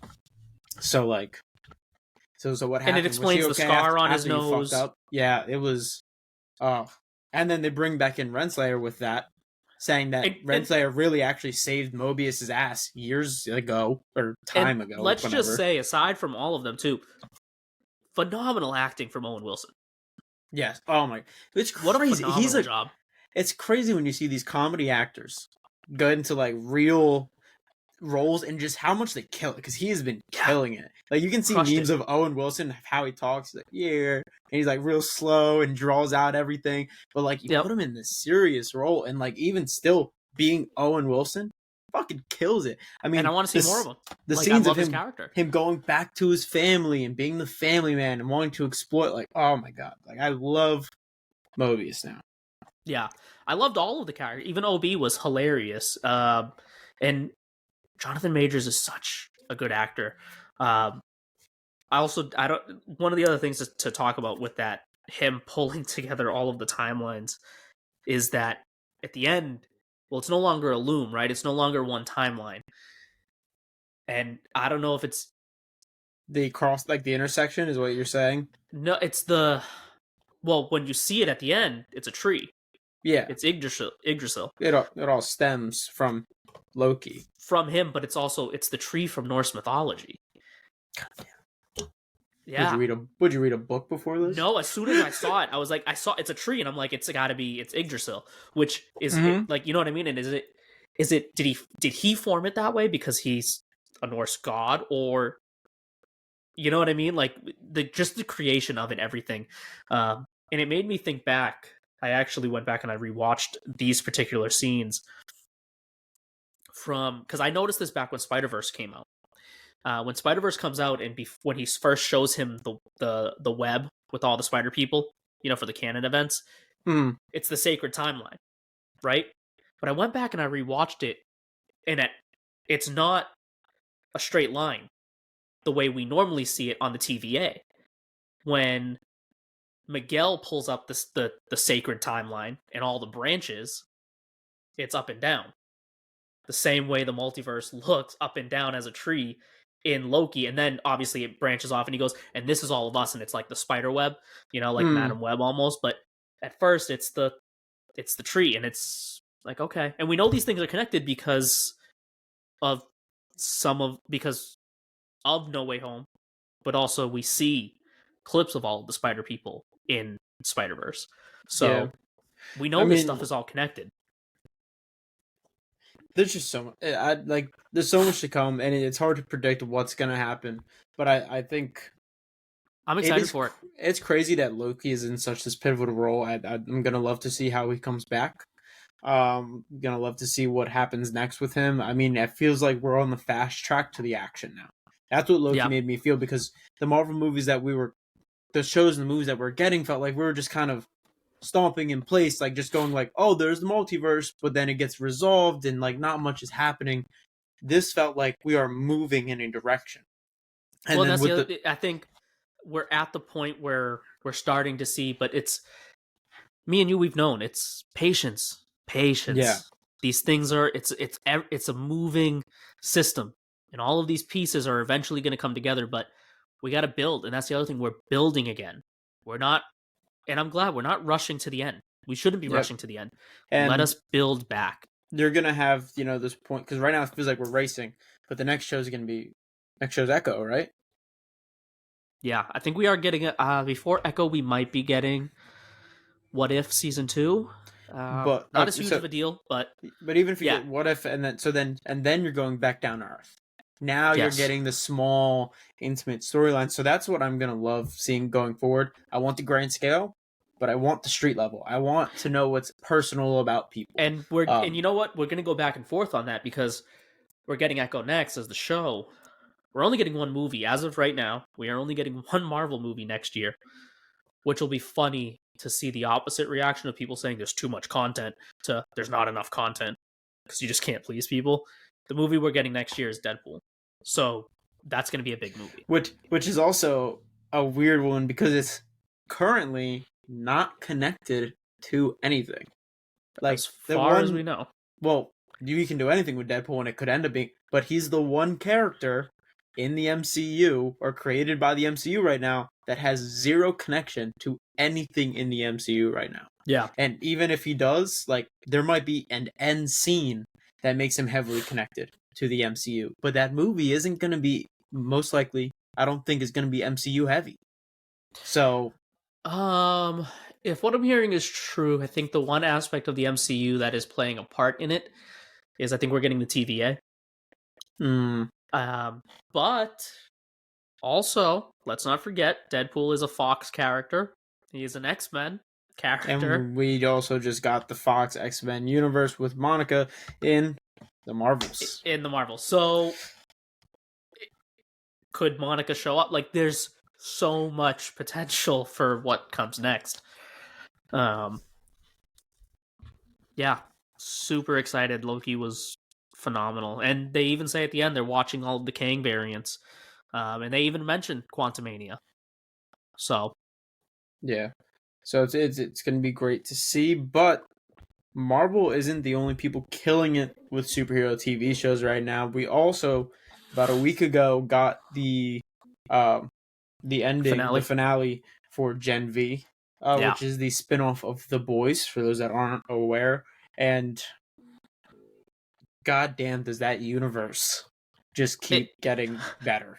so like, so what And it happened? Was he explains the okay scar on his after you fucked nose. up? Yeah, it was. Oh, and then they bring back in Renslayer with that, saying that And Renslayer really actually saved Mobius's ass years ago or and time ago, let's just whenever. say, aside from all of them too, phenomenal acting from Owen Wilson. Yes. Oh my, it's What a crazy. He's phenomenal a. job. It's crazy when you see these comedy actors go into like real roles and just how much they kill it, because he has been Yeah, killing it. Like you can see crushed it. memes of Owen Wilson, how he talks, he's like, yeah, and he's like real slow and draws out everything. But like you Yep. put him in this serious role, and like even still being Owen Wilson, fucking kills it. I And I mean, want to see more of him. the Like, I scenes of love his character. him going back to his family and being the family man and wanting to exploit, like, oh my god, like I love Mobius now. Yeah, I loved all of the characters. Even OB was hilarious. And Jonathan Majors is such a good actor. Um, I don't. One of the other things to talk about with that, him pulling together all of the timelines, is that at the end, well, it's no longer a loom, right? It's no longer one timeline. And I don't know if it's The cross, like the intersection, is what you're saying. no, it's the well, when you see it at the end, it's a tree. Yeah, It's Yggdrasil. Yggdrasil it all stems from Loki. from him, but it's the tree from Norse mythology. Yeah. Would you read a book before this? No, as soon as I saw it, I was like, I saw it's a tree, and I'm like, it's got to be it's Yggdrasil, which is Mm-hmm. like, you know what I mean? And did he form it that way because he's a Norse god, or you know what I mean? Like just the creation of it, everything, and it made me think back. I actually went back and I rewatched these particular scenes from because I noticed this back when Spider-Verse came out. When Spider-Verse comes out and when he first shows him the web with all the spider people, for the canon events, it's the sacred timeline, right? But I went back and I rewatched it, and it's not a straight line the way we normally see it on the TVA. When Miguel pulls up the sacred timeline and all the branches, it's up and down. The same way the multiverse looks up and down as a tree in Loki, and then obviously it branches off and he goes, and this is all of us, and it's like the spider web, like Madam Web almost, but at first it's the tree, and it's like, okay. And we know these things are connected because of because of No Way Home, but also we see clips of all of the Spider people in Spider-Verse. Yeah. So we I know this mean, stuff is all connected. there's just so much. I like. There's so much to come, and it's hard to predict what's gonna happen. But I think I'm it excited is. for it. It's crazy that Loki is in such this pivotal role. I'm gonna love to see how he comes back. Gonna love to see what happens next with him. I mean, it feels like we're on the fast track to the action now. That's what Loki Yeah. made me feel, because the Marvel movies that the shows and the movies that we're getting felt like we were just kind of stomping in place, like just going like, oh, there's the multiverse, but then it gets resolved and like not much is happening. This felt like we are moving in a direction. And Well, then that's the with other. the I think we're at the point where we're starting to see, but it's me and you. We've known it's patience, yeah, patience. These things are. It's a moving system, and all of these pieces are eventually going to come together. But we got to build, and that's the other thing. We're building again. We're not, and I'm glad we're not rushing to the end. We shouldn't be yep. rushing to the end. Let And us build back. you're gonna have, this point, because right now it feels like we're racing, but the next show is gonna be next show's Echo, right? Yeah, I think we are getting it. Before Echo, we might be getting What If season 2. But Not as huge so of a deal, but even if you yeah, get What If, and then you're going back down to Earth. Now you're yes. getting the small, intimate storyline. So that's what I'm gonna love seeing going forward. I want the grand scale, but I want the street level. I want to know what's personal about people. And you know what? We're gonna go back and forth on that because we're getting Echo next as the show. We're only getting one movie as of right now. We are only getting one Marvel movie next year, which will be funny to see the opposite reaction of people saying there's too much content to there's not enough content because you just can't please people. The movie we're getting next year is Deadpool, so that's going to be a big movie. Which is also a weird one because it's currently not connected to anything. Like As the far as we one, know, well, you can do anything with Deadpool, and it could end up being, but he's the one character in the MCU or created by the MCU right now that has zero connection to anything in the MCU right now. yeah. And even if he does, like, there might be an end scene that makes him heavily connected to the MCU, but that movie isn't going to be, most likely, I don't think is going to be MCU heavy. So If what I'm hearing is true, I think the one aspect of the MCU that is playing a part in it is I think we're getting the TVA. mm, But also, let's not forget, Deadpool is a Fox character. He is an X-Men character and we also just got the Fox X-Men universe with Monica in the Marvels. in the Marvel. So, could Monica show up? Like, there's so much potential for what comes next. Yeah, super excited. Loki was phenomenal, and they even say at the end they're watching all of the Kang variants, and they even mentioned Quantumania. So Yeah. So it's going to be great to see, but Marvel isn't the only people killing it with superhero TV shows right now. We also, about a week ago, got um the finale, finale for Gen V, yeah. which is the spinoff of The Boys, for those that aren't aware. And goddamn, does that universe just It keep getting better?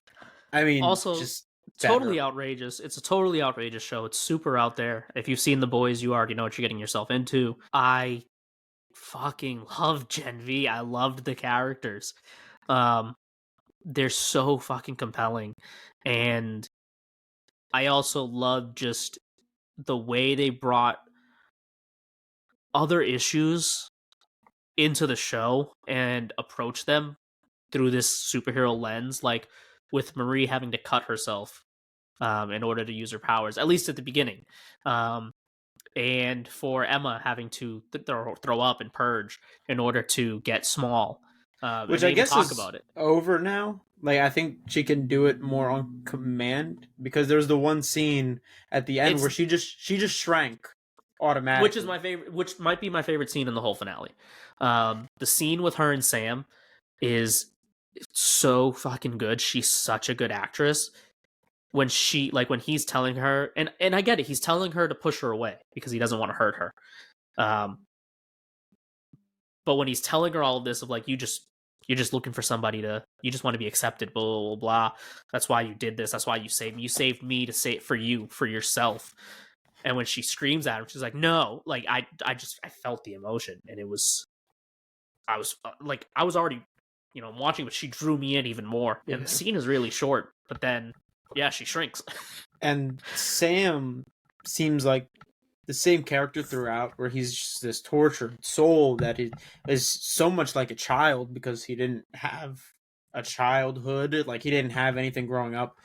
I mean, also just better. totally outrageous. It's a totally outrageous show. It's super out there. If you've seen The Boys, you already know what you're getting yourself into. I fucking love Gen V. I loved the characters. They're so fucking compelling, and I also love just the way they brought other issues into the show and approach them through this superhero lens, like with Marie having to cut herself in order to use her powers, at least at the beginning, and for Emma having to throw up and purge in order to get small, and Which they I even guess talk is about it. over now. Like, I think she can do it more on command, because there's the one scene at the end It's where she just shrank which is automatically. my favorite, which might be my favorite scene in the whole finale. The scene with her and Sam is so fucking good. She's such a good actress. When he's telling her, and I get it, he's telling her to push her away because he doesn't want to hurt her. Um, but when he's telling her all of this of like, you just You're just looking for somebody to. You just want to be accepted. Blah blah blah. Blah. That's why you did this. That's why you saved me. You saved me to save for you, for yourself. And when she screams at him, she's like, "No!" Like I felt the emotion, and it was. I was already, watching, but she drew me in even more. Yeah. And the scene is really short, but then, yeah, she shrinks. And Sam seems like the same character throughout, where he's just this tortured soul that is so much like a child because he didn't have a childhood, like he didn't have anything growing up.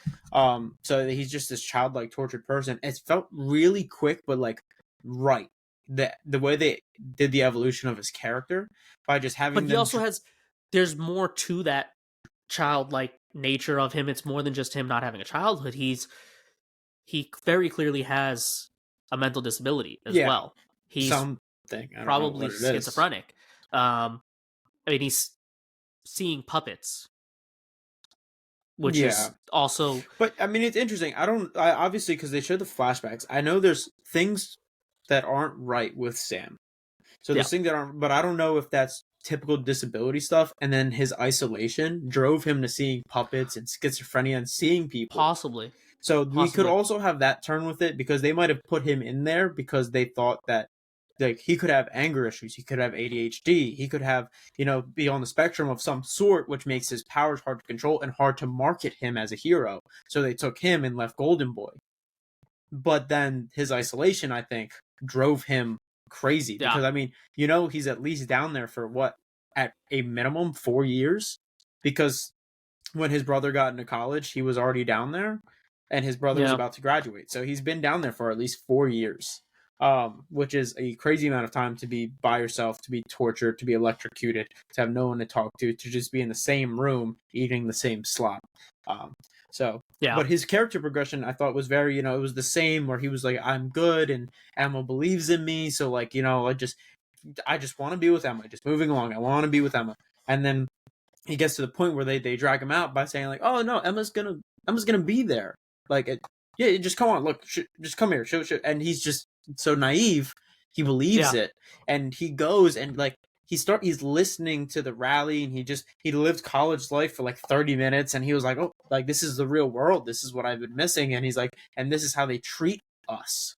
So he's just this childlike tortured person. It felt really quick, but like right. The way they did the evolution of his character by just having But he them. also has. There's more to that childlike nature of him. It's more than just him not having a childhood. He very clearly has a mental disability as Yeah, well. He's something. I don't know probably what it is. schizophrenic. I mean, he's seeing puppets, which is also. But I mean, it's interesting. I obviously, because they show the flashbacks. I know there's things that aren't right with Sam. So there's things that aren't, but I don't know if that's typical disability stuff. And then his isolation drove him to seeing puppets and schizophrenia and seeing people. Possibly. So we could also have that turn with it, because they might have put him in there because they thought that like he could have anger issues, he could have ADHD, he could have, be on the spectrum of some sort, which makes his powers hard to control and hard to market him as a hero. So they took him and left Golden Boy. But then his isolation, I think, drove him crazy, because I mean, he's at least down there for what, at a minimum 4 years, because when his brother got into college, he was already down there, and his brother was about to graduate. So he's been down there for at least 4 years, which is a crazy amount of time to be by yourself, to be tortured, to be electrocuted, to have no one to talk to just be in the same room eating the same slop. But his character progression, I thought, was very, it was the same, where he was like, I'm good, and Emma believes in me, so like, I just want to be with Emma, just moving along, I want to be with Emma. And then he gets to the point where they drag him out by saying like, oh no, Emma's gonna be there, like, yeah, just come on, look, just come here, show. And he's just so naive, he believes it, and he goes and like he's listening to the rally, and he lived college life for like 30 minutes, and he was like, oh, like this is the real world, this is what I've been missing, and he's like, and this is how they treat us.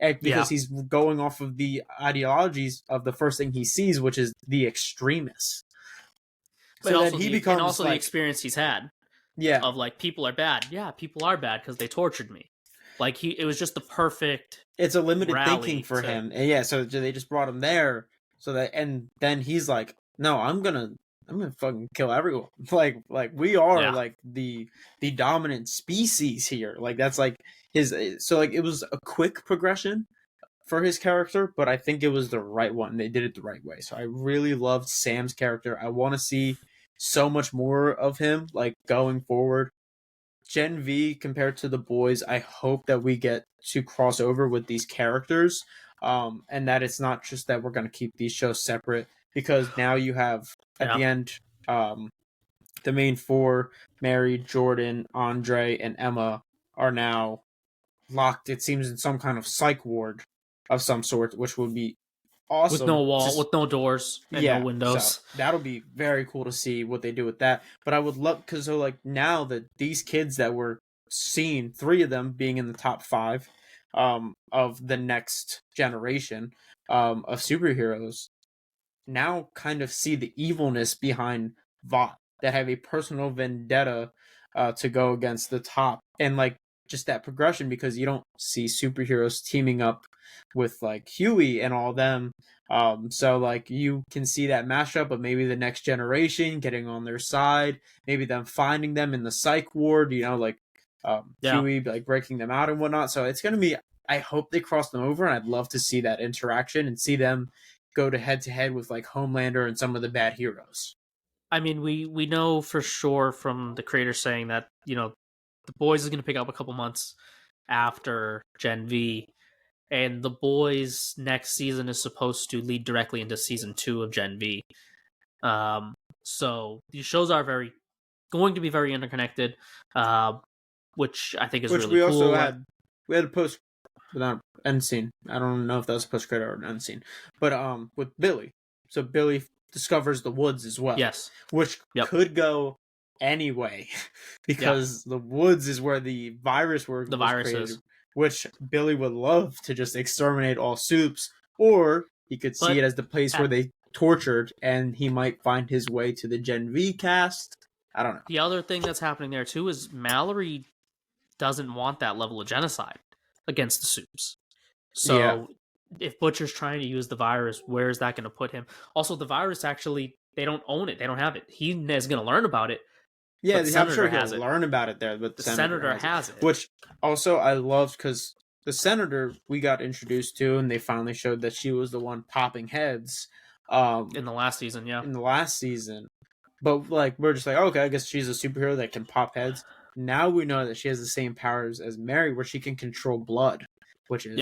And because he's going off of the ideologies of the first thing he sees, which is the extremists. So then he becomes, and also the experience he's had, of like, people are bad. Yeah, people are bad because they tortured me. Like it was just the perfect. It's a limited thinking for him, and so they just brought him there, so that, and then he's like, no, I'm gonna fucking kill everyone. like we are like the dominant species here. Like that's like his. So like it was a quick progression for his character, but I think it was the right one. They did it the right way. So I really loved Sam's character. I want to see so much more of him, like going forward. Gen V compared to the boys, I hope that we get to cross over with these characters, and that it's not just that we're going to keep these shows separate, because now you have at the end, the main four, Mary, Jordan, Andre, and Emma, are now locked, it seems, in some kind of psych ward of some sort, which would be awesome. With no wall, with no doors, and no windows. So that'll be very cool to see what they do with that. But I would love, because so like now that these kids that were seen, 3 of them being in the top 5 of the next generation of superheroes, now kind of see the evilness behind Vought, that have a personal vendetta to go against the top, and like just that progression, because you don't see superheroes teaming up with like Huey and all them. So like you can see that mashup of maybe the next generation getting on their side, maybe them finding them in the psych ward, like Huey like breaking them out and whatnot. So it's gonna be, I hope they cross them over, and I'd love to see that interaction and see them go to head with like Homelander and some of the bad heroes. I mean, we know for sure from the creator saying that, the boys is going to pick up a couple months after Gen V, and the boys next season is supposed to lead directly into season 2 of Gen V. So these shows are going to be very interconnected, which I think is really cool. Also we had a post without end scene. I don't know if that was a post credit or an end scene, but with Billy. So Billy discovers the woods as well. Yes. Which Yep. could go anyway, because the woods is where the virus was created, which Billy would love to just exterminate all soups, or he could see it as the place where they tortured, and he might find his way to the Gen V cast. I don't know. The other thing that's happening there too is Mallory doesn't want that level of genocide against the soups. So if Butcher's trying to use the virus, where is that going to put him? Also, the virus actually, they don't own it. They don't have it. He is going to learn about it. Yeah, I'm sure he'll learn about it there, but the senator has it. Which also I loved, because the senator we got introduced to, and they finally showed that she was the one popping heads. In the last season, yeah. In the last season. But like, we're just like, okay, I guess she's a superhero that can pop heads. Now we know that she has the same powers as Mary, where she can control blood, which is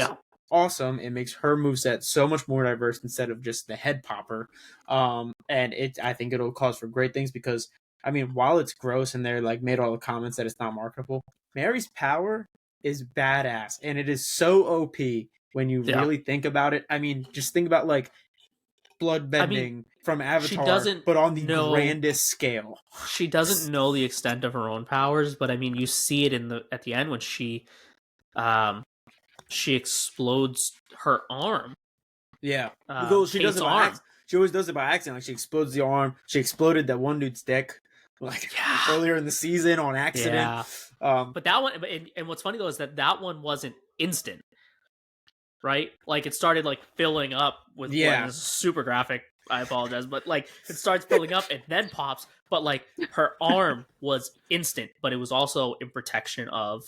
awesome. It makes her moveset so much more diverse instead of just the head popper. And I think it'll cause for great things, because I mean, while it's gross and they're like made all the comments that it's not marketable, Mary's power is badass, and it is so OP when you really think about it. I mean, just think about like blood bending from Avatar, but on the grandest scale. She doesn't know the extent of her own powers, but I mean, you see it at the end when she explodes her arm. Yeah, she does it by accident. She always does it by accident. Like, she explodes the arm. She exploded that one dude's dick, like earlier in the season on accident. Yeah. But that one, and what's funny though is that one wasn't instant, right? Like, it started like filling up with blood. This is super graphic. I apologize, but like, it starts filling up and then pops. But like, her arm was instant, but it was also in protection of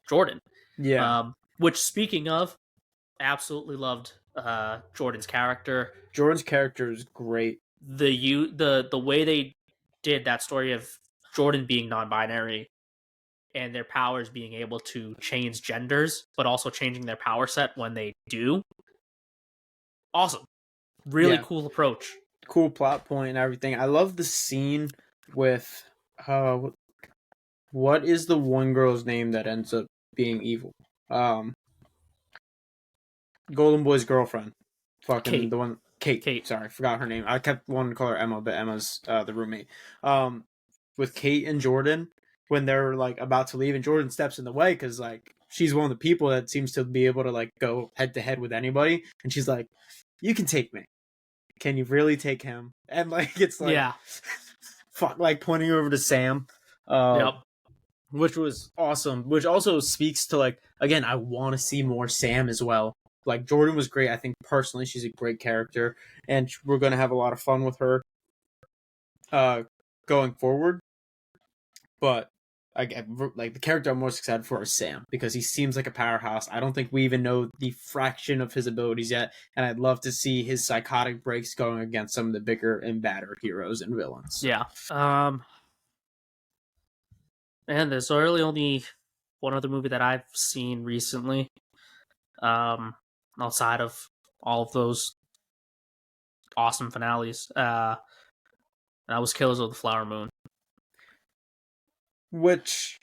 Jordan. Yeah. Which, speaking of, absolutely loved Jordan's character. Jordan's character is great. The way they did that story of Jordan being non-binary and their powers being able to change genders, but also changing their power set when they do. Awesome. Really cool approach. Cool plot point and everything. I love the scene with what is the one girl's name that ends up being evil? Golden Boy's girlfriend. Fucking Kate. The one Kate. Sorry, forgot her name. I kept wanting to call her Emma, but Emma's the roommate. With Kate and Jordan, when they're like about to leave, and Jordan steps in the way because like she's one of the people that seems to be able to like go head to head with anybody, and she's like, "You can take me. Can you really take him?" And like, it's like, fuck, like pointing over to Sam. Which was awesome. Which also speaks to like, again, I want to see more Sam as well. Like, Jordan was great. I think personally she's a great character, and we're going to have a lot of fun with her going forward. But like, the character I'm most excited for is Sam, because he seems like a powerhouse. I don't think we even know the fraction of his abilities yet, and I'd love to see his psychotic breaks going against some of the bigger and badder heroes and villains. Yeah. And there's really only one other movie that I've seen recently, outside of all of those awesome finales. That was Killers of the Flower Moon, which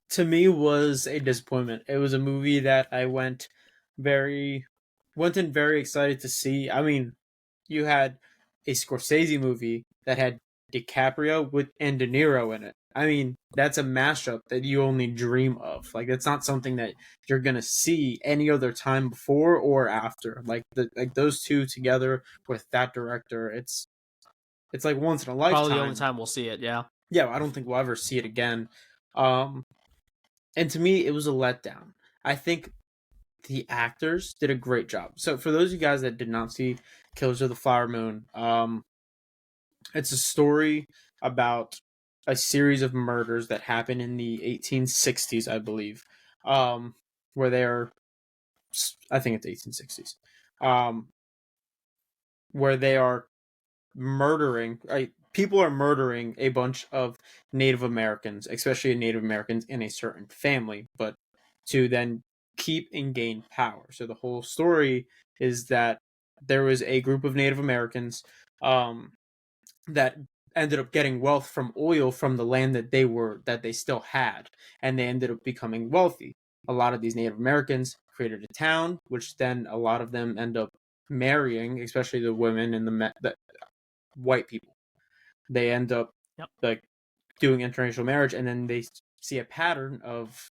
to me was a disappointment. It was a movie that I went in very excited to see. I mean, you had a Scorsese movie that had DiCaprio and De Niro in it. I mean, that's a mashup that you only dream of. Like, it's not something that you're gonna see any other time before or after. Like those two together with that director, it's like once in a lifetime. Probably the only time we'll see it. Yeah. Yeah, I don't think we'll ever see it again. And to me, it was a letdown. I think the actors did a great job. So for those of you guys that did not see Killers of the Flower Moon, it's a story about a series of murders that happened in the 1860s, I believe, where they are, I think it's 1860s, where they are murdering, people are murdering a bunch of Native Americans, especially Native Americans in a certain family, but to then keep and gain power. So the whole story is that there was a group of Native Americans that ended up getting wealth from oil from the land that they still had, and they ended up becoming wealthy. A lot of these Native Americans created a town, which then a lot of them end up marrying, especially the women and white people. They end up Yep. like doing interracial marriage, and then they see a pattern of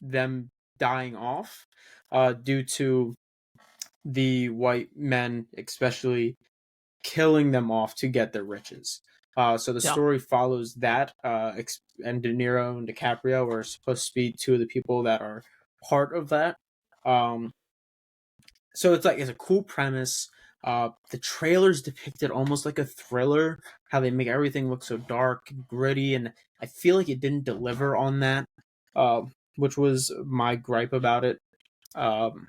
them dying off due to the white men, especially killing them off to get their riches. So the Yep. story follows that, and De Niro and DiCaprio are supposed to be two of the people that are part of that. Um, so it's a cool premise. The trailers depicted almost like a thriller, how they make everything look so dark and gritty, and I feel like it didn't deliver on that, which was my gripe about it. Um,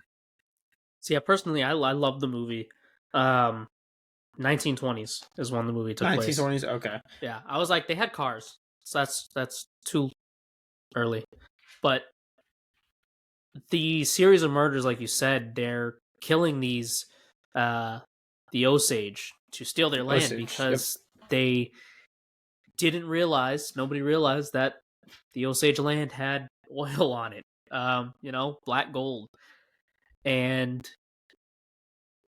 So yeah, personally, I love the movie. 1920s is when the movie took place. 1920s, okay. Yeah, I was like, they had cars, so that's too early. But the series of murders, like you said, they're killing these the Osage to steal their land Osage, yep. because they didn't realize, nobody realized that the Osage land had oil on it. Black gold. And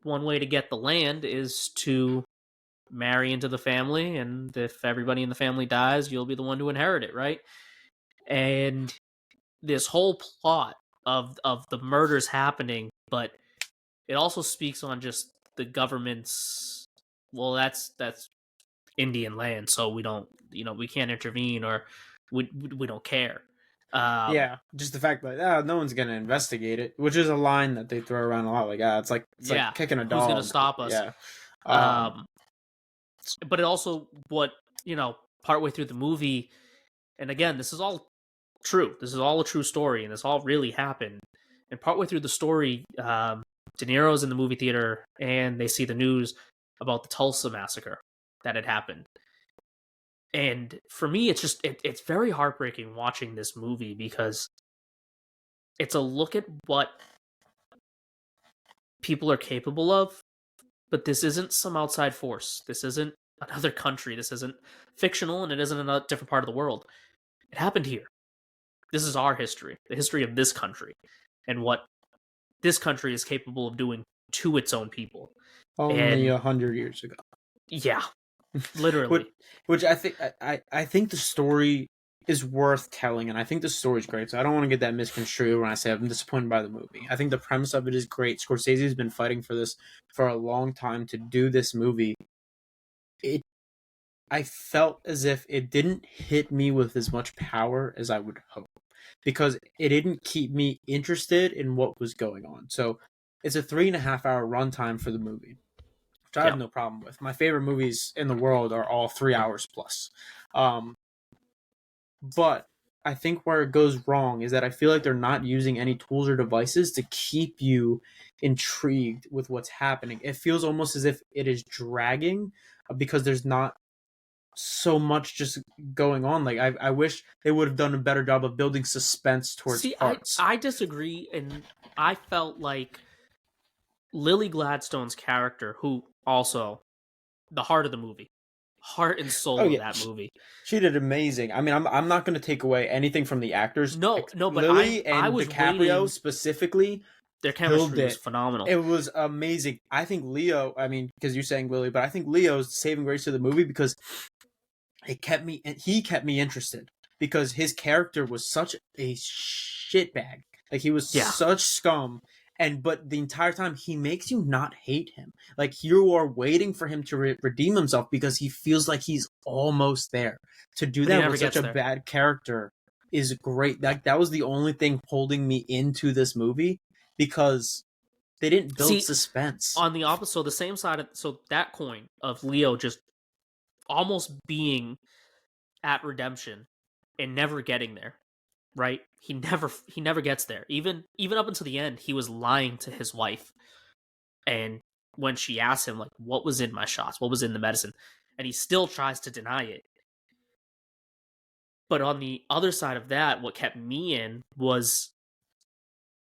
one way to get the land is to marry into the family, and if everybody in the family dies, you'll be the one to inherit it, right? And this whole plot of the murders happening, but it also speaks on just the government's, well, that's Indian land, so we don't, we can't intervene, or we don't care. Yeah, just the fact that no one's gonna investigate it, which is a line that they throw around a lot. Like, it's like Yeah, kicking a who's gonna dog. stop us? Yeah. Um, but it also, partway through the movie, and again, this is all true. This is all a true story, and this all really happened. And partway through the story, De Niro's in the movie theater, and they see the news about the Tulsa massacre that had happened. And for me, it's just it's very heartbreaking watching this movie, because it's a look at what people are capable of, but this isn't some outside force. This isn't another country. This isn't fictional, and it isn't in a different part of the world. It happened here. This is our history, the history of this country, and what this country is capable of doing to its own people. Only And 100 years ago. yeah, literally. which I think the story is worth telling, and I think the story's great. So I don't want to get that misconstrued when I say I'm disappointed by the movie. I think the premise of it is great. Scorsese's been fighting for this for a long time to do this movie. I felt as if it didn't hit me with as much power as I would hope, because it didn't keep me interested in what was going on. So it's a 3.5 hour runtime for the movie, which I have Yeah. no problem with. My favorite movies in the world are all 3 hours plus. But I think where it goes wrong is that I feel like they're not using any tools or devices to keep you intrigued with what's happening. It feels almost as if it is dragging because there's not so much just going on. Like, I wish they would have done a better job of building suspense towards parts. I disagree, and I felt like Lily Gladstone's character, who also the heart of the movie, heart and soul of that movie. She did amazing. I mean, I'm not going to take away anything from the actors. No, but Lily I and was DiCaprio waiting. specifically, Their chemistry was phenomenal. It was amazing. I think Leo, I mean, because you're saying Lily, but I think Leo's saving grace of the movie because he kept me interested, because his character was such a shitbag. Like, he was such scum. But the entire time he makes you not hate him. Like, you are waiting for him to redeem himself because he feels like he's almost there. To do that with such a bad character is great. That was the only thing holding me into this movie, because they didn't build suspense. On the opposite, so the same side, so that coin of Leo just almost being at redemption and never getting there, right? He never gets there. Even up until the end, he was lying to his wife. And when she asked him, like, what was in my shots? What was in the medicine? And he still tries to deny it. But on the other side of that, what kept me in was,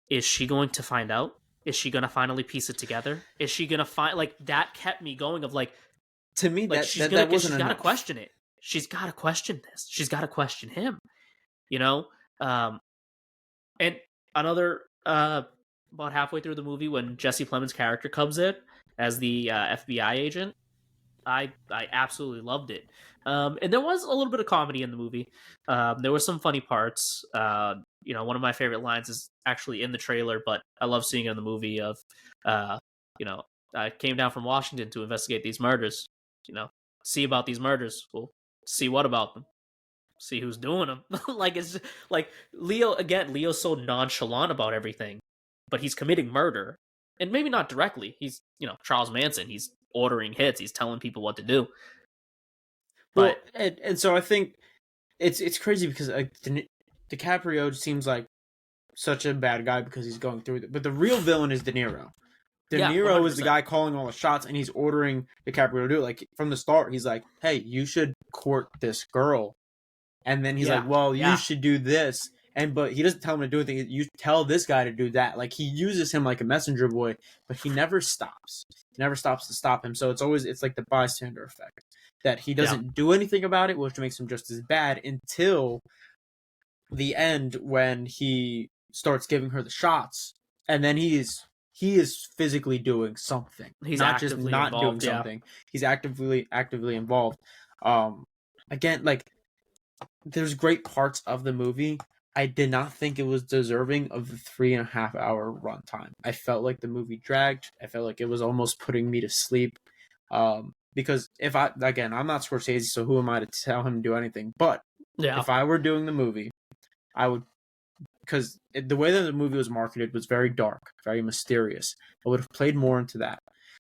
is she going to find out? Is she going to finally piece it together? Is she going to find, like, that kept me going of, like, to me, like, she's got to question it. She's got to question this. She's got to question him, and another, about halfway through the movie, when Jesse Plemons' character comes in as the FBI agent, I absolutely loved it. And there was a little bit of comedy in the movie. There were some funny parts. One of my favorite lines is actually in the trailer, but I love seeing it in the movie. Of, uh, you know, I came down from Washington to investigate these murders. You know, see about these murders. Well, see what about them? See who's doing them. Like it's like Leo again. Leo's so nonchalant about everything, but he's committing murder, and maybe not directly. He's Charles Manson. He's ordering hits. He's telling people what to do. Well, But and so I think it's crazy because DiCaprio seems like such a bad guy because he's going through it, but the real villain is De Niro. De yeah, one Niro hundred is the percent. guy calling all the shots, and he's ordering DiCaprio to do it. Like from the start, he's like, "Hey, you should court this girl," and then he's like, Yeah, "Well, you yeah. should do this." But he doesn't tell him to do anything. You tell this guy to do that. Like he uses him like a messenger boy, but he never stops. He never stops to stop him. So it's like the bystander effect that he Yeah. doesn't do anything about it, which makes him just as bad until the end when he starts giving her the shots, and then he is physically doing something, He's not just actively not doing involved. Yeah. something. He's actively involved. Um, Again, like there's great parts of the movie. I did not think it was deserving of the 3.5 hour runtime. I felt like the movie dragged. I felt like it was almost putting me to sleep. Because I'm not Scorsese, so who am I to tell him to do anything? But Yeah. if I were doing the movie, I would, because the way that the movie was marketed was very dark, very mysterious. I would have played more into that,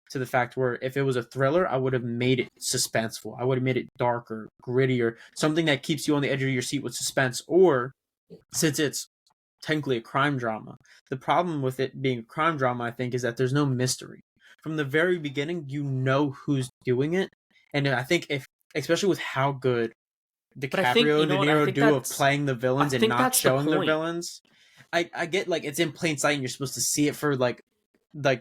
to the fact where if it was a thriller, I would have made it suspenseful. I would have made it darker, grittier, something that keeps you on the edge of your seat with suspense. Or since it's technically a crime drama, the problem with it being a crime drama, I think, is that there's no mystery. From the very beginning, you know who's doing it, and I think if, especially with how good But I think DiCaprio and De I Niro think do of that's playing the I villains and think not that's the showing their point. villains. I get like it's in plain sight and you're supposed to see it for like the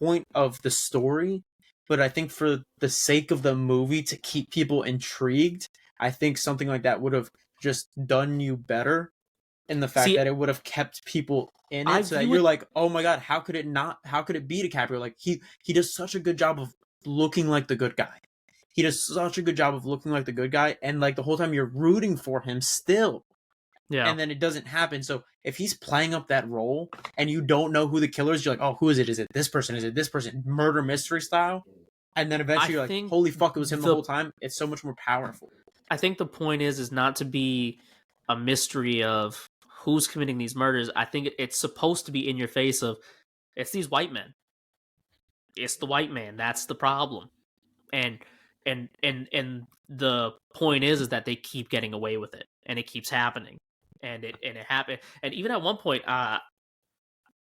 point of the story, but I think for the sake of the movie to keep people intrigued, I think something like that would have just done you better, in the fact See, that it would have kept people in I it, so that view you're it. like, oh my god, how could it be DiCaprio? Like he does such a good job of looking like the good guy. He does such a good job of looking like the good guy, and like the whole time you're rooting for him still, Yeah. and then it doesn't happen. So if he's playing up that role and you don't know who the killer is, you're like, oh, who is it? Is it this person? Is it this person? Murder mystery style. And then I eventually you're like, think holy fuck, it was him the the whole time. It's so much more powerful. I think the point is not to be a mystery of who's committing these murders. I think it's supposed to be in your face of it's these white men. It's the white man. That's the problem. And and the point is that they keep getting away with it and it keeps happening. And it happened. And even at one point,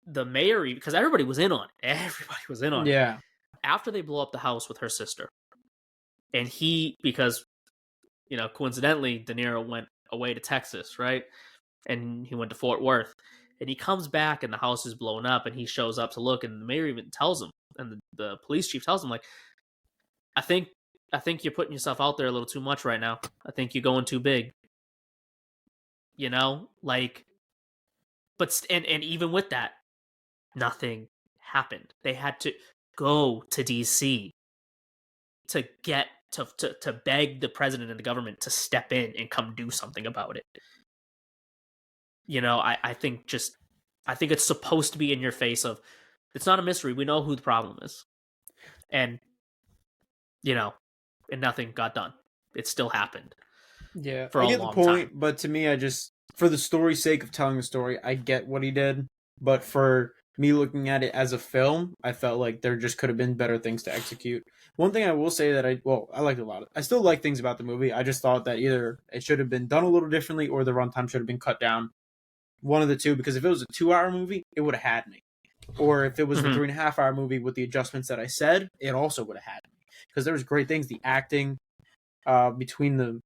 the mayor, because everybody was in on it. Everybody was in on it. Yeah. After they blow up the house with her sister, and because coincidentally, De Niro went away to Texas, right? And he went to Fort Worth, and he comes back, and the house is blown up, and he shows up to look, and the mayor even tells him, and the police chief tells him, like, I think you're putting yourself out there a little too much right now. I think you're going too big. Like, but and even with that, nothing happened. They had to go to DC to get to beg the president and the government to step in and come do something about it. I think it's supposed to be in your face of it's not a mystery. We know who the problem is. And you know, and nothing got done. It still happened Yeah, for I a get the long time. point, but to me, I just, for the story's sake of telling the story, I get what he did. But for me looking at it as a film, I felt like there just could have been better things to execute. One thing I will say that I liked a lot. I still like things about the movie. I just thought that either it should have been done a little differently or the runtime should have been cut down. One of the two, because if it was a 2 hour movie, it would have had me. Or if it was the 3.5 hour movie with the adjustments that I said, it also would have had me. Because there was great things. The acting between the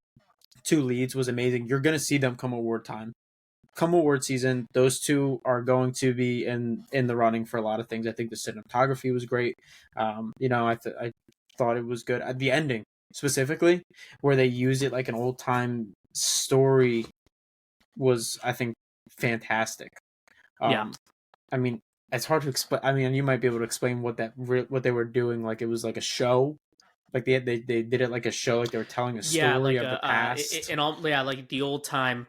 two leads was amazing. You're going to see them come award time. Come award season, those two are going to be in the running for a lot of things. I think the cinematography was great. I thought it was good. The ending specifically, where they use it like an old time story, was, I think, fantastic. Yeah. I mean, it's hard to explain. I mean, you might be able to explain what they were doing. Like it was like a show, Like they did it like a show, like they were telling a Yeah, story like of the past. and all, yeah, like the old time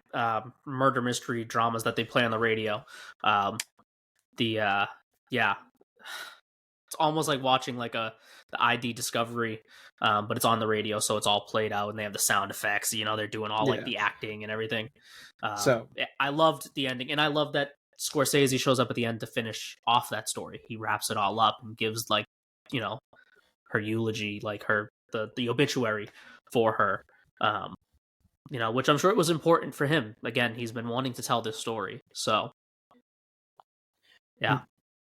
murder mystery dramas that they play on the radio. Um, the yeah, it's almost like watching like the ID Discovery, but it's on the radio, so it's all played out, and they have the sound effects. You know, they're doing all like Yeah. the acting and everything. So I loved the ending, and I love that Scorsese shows up at the end to finish off that story. He wraps it all up and gives like, you know, her eulogy, like her the obituary for her. You know, which I'm sure it was important for him. Again, he's been wanting to tell this story, so yeah.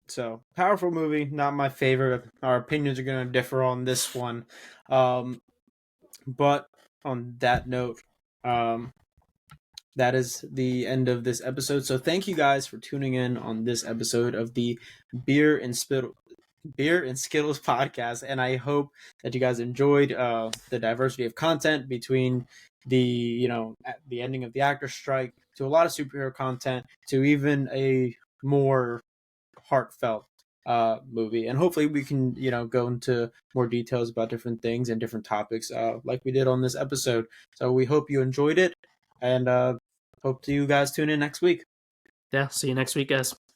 So powerful movie, not my favorite. Our opinions are going to differ on this one, but on that note, that is the end of this episode. So thank you guys for tuning in on this episode of the Beer and Skittles podcast, and I hope that you guys enjoyed the diversity of content between the the ending of the actor strike to a lot of superhero content to even a more heartfelt movie, and hopefully we can go into more details about different things and different topics like we did on this episode. So we hope you enjoyed it, and hope you guys tune in next week. Yeah, see you next week, guys.